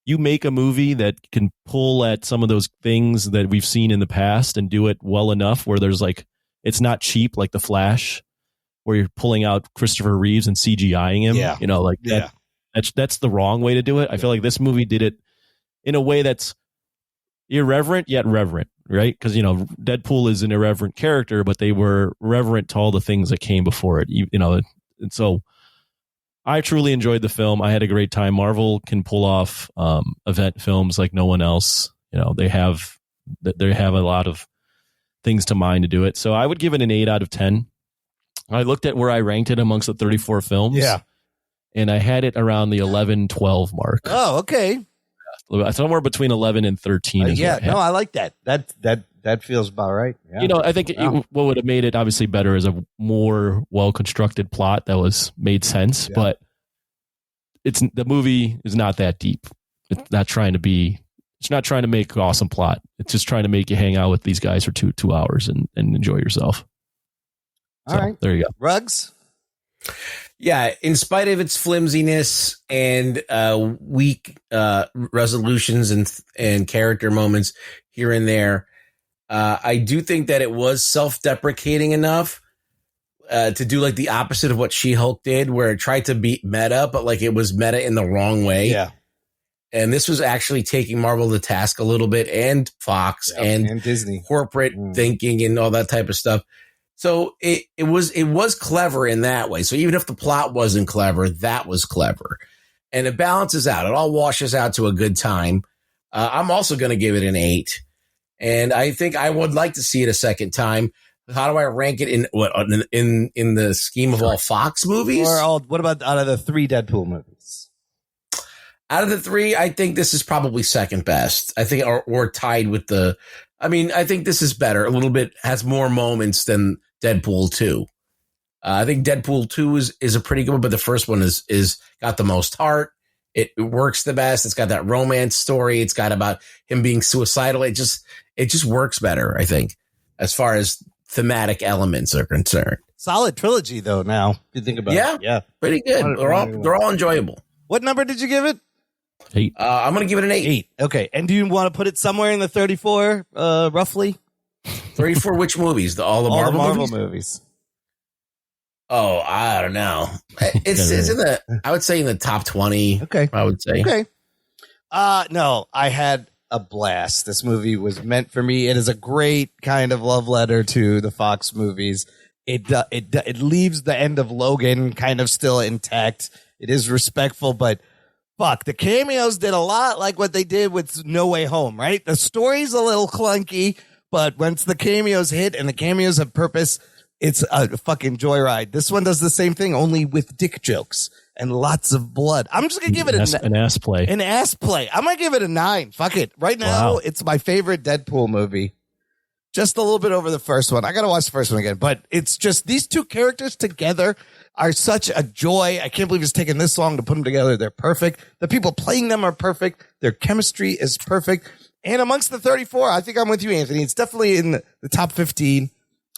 [SPEAKER 2] you make a movie that can pull at some of those things that we've seen in the past and do it well enough where there's it's not cheap like The Flash, where you're pulling out Christopher Reeves and CGIing him. Yeah. That's the wrong way to do it. I feel like this movie did it in a way that's irreverent yet reverent, right? Because Deadpool is an irreverent character, but they were reverent to all the things that came before it. And so I truly enjoyed the film. I had a great time. Marvel can pull off event films like no one else. They have a lot of things to mind to do it. So I would give it an 8 out of 10. I looked at where I ranked it amongst the 34 films. Yeah. And I had it around the 11, 12 mark.
[SPEAKER 1] Oh, okay.
[SPEAKER 2] Somewhere between 11 and 13.
[SPEAKER 1] I like that. That feels about right.
[SPEAKER 2] Yeah. I think what would have made it obviously better is a more well-constructed plot that was made sense, but the movie is not that deep. It's not trying to make an awesome plot. It's just trying to make you hang out with these guys for 2 hours and enjoy yourself.
[SPEAKER 1] All right.
[SPEAKER 2] There you go.
[SPEAKER 1] Ruggs?
[SPEAKER 4] Yeah, in spite of its flimsiness and weak resolutions and character moments here and there, I do think that it was self-deprecating enough to do the opposite of what She-Hulk did, where it tried to be meta, but it was meta in the wrong way. Yeah. And this was actually taking Marvel to task a little bit, and Fox and Disney corporate thinking and all that type of stuff. So it was clever in that way. So even if the plot wasn't clever, that was clever. And it balances out. It all washes out to a good time. I'm also going to give it an 8. And I think I would like to see it a second time. How do I rank it in the scheme of all Fox movies?
[SPEAKER 1] Or what about out of the 3 Deadpool movies?
[SPEAKER 4] Out of the 3, I think this is probably second best. I think, or tied with I think this is better. A little bit has more moments than Deadpool 2. I think Deadpool 2 is a pretty good one, but the first one is got the most heart. It works the best. It's got that romance story. It's got about him being suicidal. It just works better, I think, as far as thematic elements are concerned.
[SPEAKER 1] Solid trilogy, though. Now, if you think about it, yeah,
[SPEAKER 4] pretty good. They're all enjoyable.
[SPEAKER 1] What number did you give it?
[SPEAKER 2] 8.
[SPEAKER 4] I'm going to give it an 8.
[SPEAKER 1] Okay, and do you want to put it somewhere in the 34, roughly?
[SPEAKER 4] 34 which movies? All the Marvel
[SPEAKER 1] movies.
[SPEAKER 4] Oh, I don't know. It's in the, I would say in the top 20.
[SPEAKER 1] Okay.
[SPEAKER 4] I would say.
[SPEAKER 1] Okay. No, I had a blast. This movie was meant for me. It is a great kind of love letter to the Fox movies. It leaves the end of Logan kind of still intact. It is respectful, but fuck, the cameos did a lot like what they did with No Way Home, right? The story's a little clunky, but once the cameos hit and the cameos have purpose, it's a fucking joyride. This one does the same thing, only with dick jokes and lots of blood. I'm just going to give it
[SPEAKER 2] an ass play.
[SPEAKER 1] An ass play. I'm going to give it a 9. Fuck it. Right now, It's my favorite Deadpool movie. Just a little bit over the first one. I got to watch the first one again. But it's just these two characters together are such a joy. I can't believe it's taken this long to put them together. They're perfect. The people playing them are perfect. Their chemistry is perfect. And amongst the 34, I think I'm with you, Anthony. It's definitely in the top 15.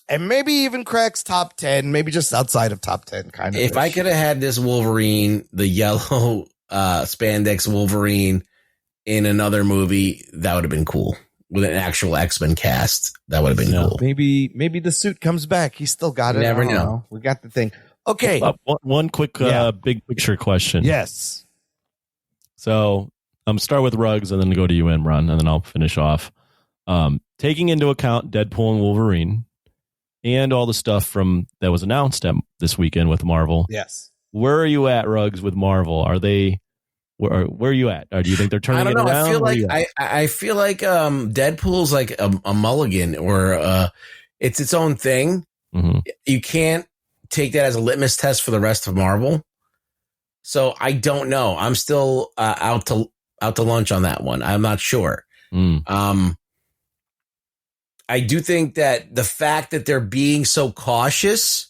[SPEAKER 1] And maybe even cracks top 10, maybe just outside of top 10 kind of.
[SPEAKER 4] If I could have had this Wolverine, the yellow spandex Wolverine in another movie, that would have been cool. With an actual X-Men cast, that would have been cool.
[SPEAKER 1] Maybe the suit comes back. He's still got it.
[SPEAKER 4] Never know.
[SPEAKER 1] We got the thing. Okay.
[SPEAKER 2] One quick big picture question.
[SPEAKER 1] Yes.
[SPEAKER 2] So start with Ruggs and then go to you, Imran, and then I'll finish off. Taking into account Deadpool and Wolverine, and all the stuff that was announced this weekend with Marvel.
[SPEAKER 1] Yes.
[SPEAKER 2] Where are you at, Ruggs, with Marvel? Are they where are you at? Or do you think they're turning it around?
[SPEAKER 4] I feel like Deadpool's like a mulligan, or it's its own thing.
[SPEAKER 2] Mm-hmm.
[SPEAKER 4] You can't take that as a litmus test for the rest of Marvel. So I don't know. I'm still out to lunch on that one. I'm not sure. I do think that the fact that they're being so cautious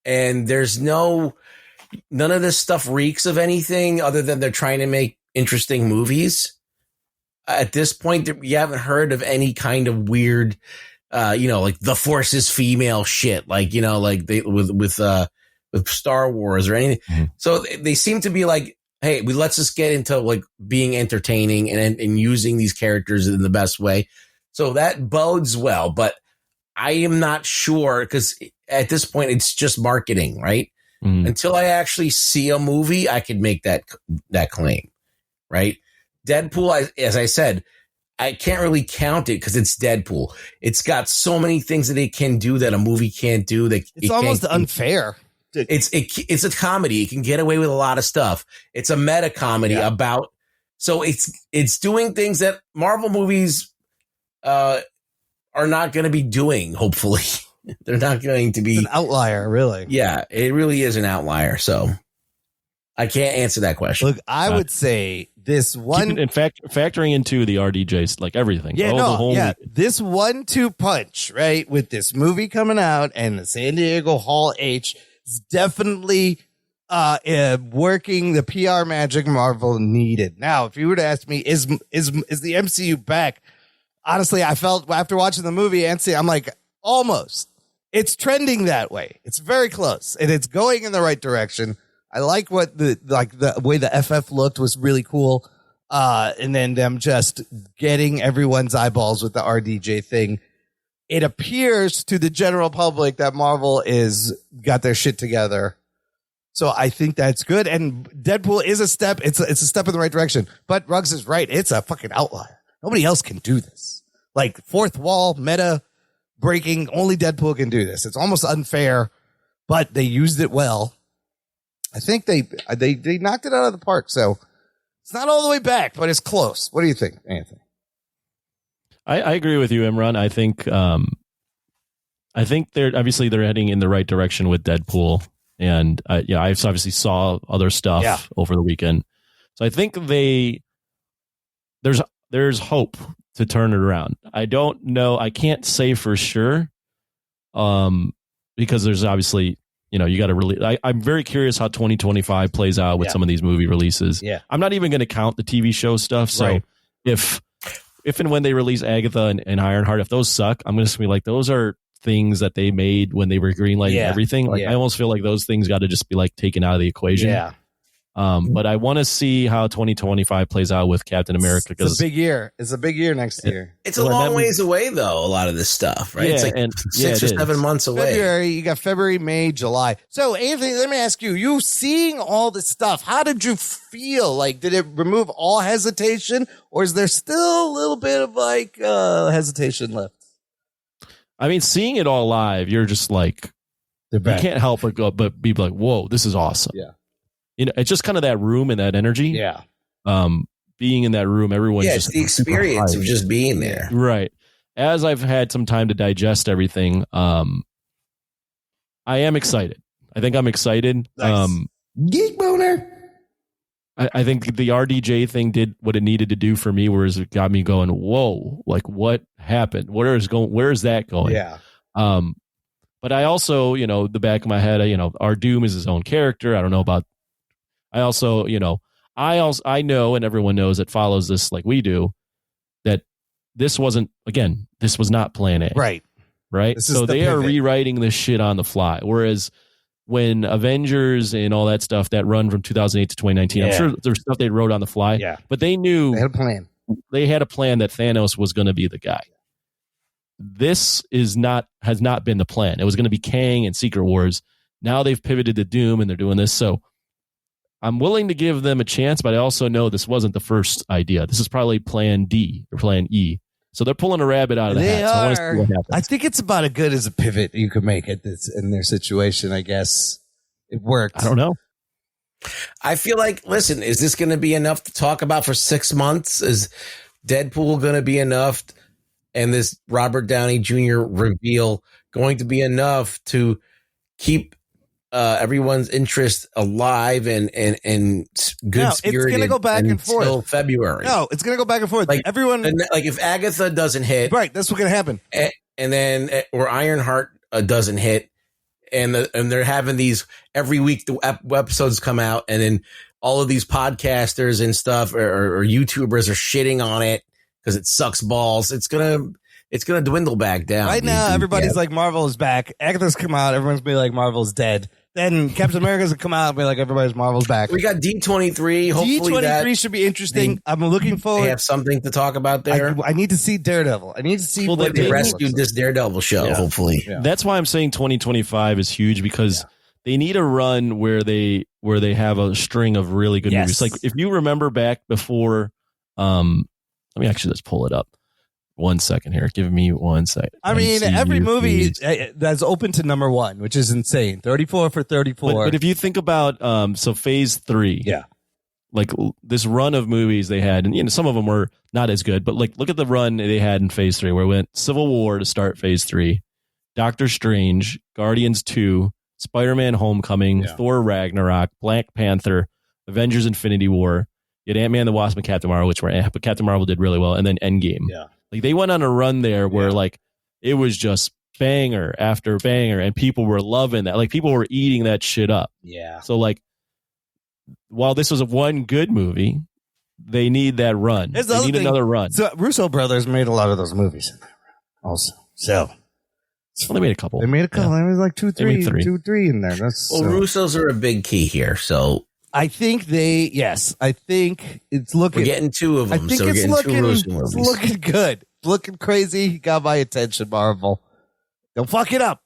[SPEAKER 4] and there's none of this stuff reeks of anything other than they're trying to make interesting movies. At this point, you haven't heard of any kind of weird, like the Force is female shit, like, like they with Star Wars or anything. Mm-hmm. So they seem to be like, hey, let's just get into like being entertaining and using these characters in the best way. So that bodes well, but I am not sure because at this point it's just marketing, right? Mm. Until I actually see a movie, I could make that claim, right? Deadpool, as I said, I can't really count it because it's Deadpool. It's got so many things that it can do that a movie can't do. That
[SPEAKER 1] it's almost unfair.
[SPEAKER 4] It's a comedy. It can get away with a lot of stuff. It's a meta comedy about. So it's doing things that Marvel movies are not going to be doing. Hopefully, they're not going to be
[SPEAKER 1] an outlier. Really,
[SPEAKER 4] yeah, it really is an outlier. So I can't answer that question.
[SPEAKER 1] Look, I would say this one.
[SPEAKER 2] In fact, factoring into the RDJs, like everything.
[SPEAKER 1] Yeah, this 1-2 punch, right, with this movie coming out and the San Diego Hall H is definitely working the PR magic Marvel needed. Now, if you were to ask me, is the MCU back? Honestly, I felt after watching the movie, Anthony, I'm like, almost. It's trending that way. It's very close, and it's going in the right direction. I like what the way the FF looked was really cool. And then them just getting everyone's eyeballs with the RDJ thing. It appears to the general public that Marvel is got their shit together. So I think that's good. And Deadpool is a step. It's a step in the right direction. But Ruggs is right. It's a fucking outlier. Nobody else can do this. Like fourth wall meta breaking. Only Deadpool can do this. It's almost unfair, but they used it well. I think they knocked it out of the park. So it's not all the way back, but it's close. What do you think, Anthony?
[SPEAKER 2] I agree with you, Imran. I think they're heading in the right direction with Deadpool, and I obviously saw other stuff over the weekend. So I think there's hope to turn it around. I don't know. I can't say for sure. because there's obviously, you got to really, I'm very curious how 2025 plays out with some of these movie releases.
[SPEAKER 1] Yeah.
[SPEAKER 2] I'm not even going to count the TV show stuff. So
[SPEAKER 1] Right.
[SPEAKER 2] if and when they release Agatha and Ironheart, if those suck, I'm just going to be like, those are things that they made when they were greenlighting everything. Like I almost feel like those things got to just be like taken out of the equation.
[SPEAKER 1] Yeah.
[SPEAKER 2] But I want to see how 2025 plays out with Captain America.
[SPEAKER 1] It's a big year. It's a big year next year.
[SPEAKER 4] It's a long ways away, though, a lot of this stuff, right?
[SPEAKER 2] Yeah,
[SPEAKER 4] it's like
[SPEAKER 2] and-
[SPEAKER 4] 6 or 7 months away.
[SPEAKER 1] February, you got February, May, July. So, Anthony, let me ask you, you seeing all this stuff, how did you feel? Like, did it remove all hesitation, or is there still a little bit of hesitation left?
[SPEAKER 2] I mean, seeing it all live, you're just like, you can't help but be like, whoa, this is awesome.
[SPEAKER 1] Yeah.
[SPEAKER 2] It's just kind of that room and that energy.
[SPEAKER 1] Yeah.
[SPEAKER 2] Being in that room, everyone's
[SPEAKER 4] It's
[SPEAKER 2] just
[SPEAKER 4] the experience of just being there.
[SPEAKER 2] right. As I've had some time to digest everything, I am excited. I think I'm excited.
[SPEAKER 1] Nice. Geek boner.
[SPEAKER 2] I think the RDJ thing did what it needed to do for me, whereas it got me going, whoa, like what happened? Where is that going?
[SPEAKER 1] Yeah.
[SPEAKER 2] But I also, the back of my head, our Doom is his own character. I don't know about. I also, I know, and everyone knows that follows this like we do, that this was not Plan A.
[SPEAKER 1] Right.
[SPEAKER 2] Right. So they are rewriting this shit on the fly. Whereas when Avengers and all that stuff that run from 2008 to 2019, I'm sure there's stuff they wrote on the fly.
[SPEAKER 1] Yeah.
[SPEAKER 2] But they knew
[SPEAKER 1] They had a plan.
[SPEAKER 2] They had a plan that Thanos was going to be the guy. This has not been the plan. It was going to be Kang and Secret Wars. Now they've pivoted to Doom and they're doing this. So I'm willing to give them a chance, but I also know this wasn't the first idea. This is probably Plan D or Plan E. So they're pulling a rabbit out of the hat. So I want to see what happens.
[SPEAKER 1] I think it's about as good as a pivot you could make at this in their situation. I guess it worked.
[SPEAKER 2] I don't know.
[SPEAKER 4] I feel like, listen, is this going to be enough to talk about for 6 months? Is Deadpool going to be enough? And this Robert Downey Jr. reveal going to be enough to keep everyone's interest alive and good spirited?
[SPEAKER 1] It's going to go back and forth
[SPEAKER 4] until February.
[SPEAKER 1] No, it's going to go back and forth.
[SPEAKER 4] Like
[SPEAKER 1] everyone,
[SPEAKER 4] like if Agatha doesn't hit,
[SPEAKER 1] right? That's what's going to happen.
[SPEAKER 4] And then or Ironheart doesn't hit, and they're having these every week. The episodes come out, and then all of these podcasters and stuff or YouTubers are shitting on it because it sucks balls. It's gonna dwindle back down.
[SPEAKER 1] Right now, everybody's like, Marvel is back. Agatha's come out. Everyone's be like, Marvel's dead. Then Captain America's gonna come out and be like, everybody's Marvel's back.
[SPEAKER 4] We got D23. Hopefully
[SPEAKER 1] D23 should be interesting. I'm looking forward.
[SPEAKER 4] They have something to talk about there.
[SPEAKER 1] I need to see Daredevil. I need to see
[SPEAKER 4] what they rescued this Daredevil show.
[SPEAKER 1] Yeah.
[SPEAKER 4] Hopefully,
[SPEAKER 2] That's why I'm saying 2025 is huge because they need a run where they have a string of really good movies. Like if you remember back before, let me actually just pull it up. 1 second here. Give me 1 second.
[SPEAKER 1] I mean, every movie that's open to number one, which is insane. 34 for 34.
[SPEAKER 2] But if you think about, so phase 3, like this run of movies they had, and some of them were not as good, but like look at the run they had in phase 3 where it went Civil War to start phase 3, Doctor Strange, Guardians 2, Spider-Man Homecoming, Thor Ragnarok, Black Panther, Avengers Infinity War, you had Ant-Man the Wasp and Captain Marvel, which were but Captain Marvel did really well, and then Endgame.
[SPEAKER 1] Yeah.
[SPEAKER 2] Like they went on a run there where like it was just banger after banger and people were loving that. Like people were eating that shit up.
[SPEAKER 1] Yeah.
[SPEAKER 2] So like while this was one good movie, they need that run. They need another run.
[SPEAKER 1] So Russo brothers made a lot of those movies also. So
[SPEAKER 2] they made a couple.
[SPEAKER 1] They made a couple.
[SPEAKER 2] Yeah.
[SPEAKER 1] There was like 2, 3 in there.
[SPEAKER 4] Russos are a big key here. So
[SPEAKER 1] I think I think it's looking.
[SPEAKER 4] We're getting 2 of them.
[SPEAKER 1] I think
[SPEAKER 4] so we're getting 2 Russo movies.
[SPEAKER 1] It's looking good. It's looking crazy. You got my attention, Marvel. Don't fuck it up.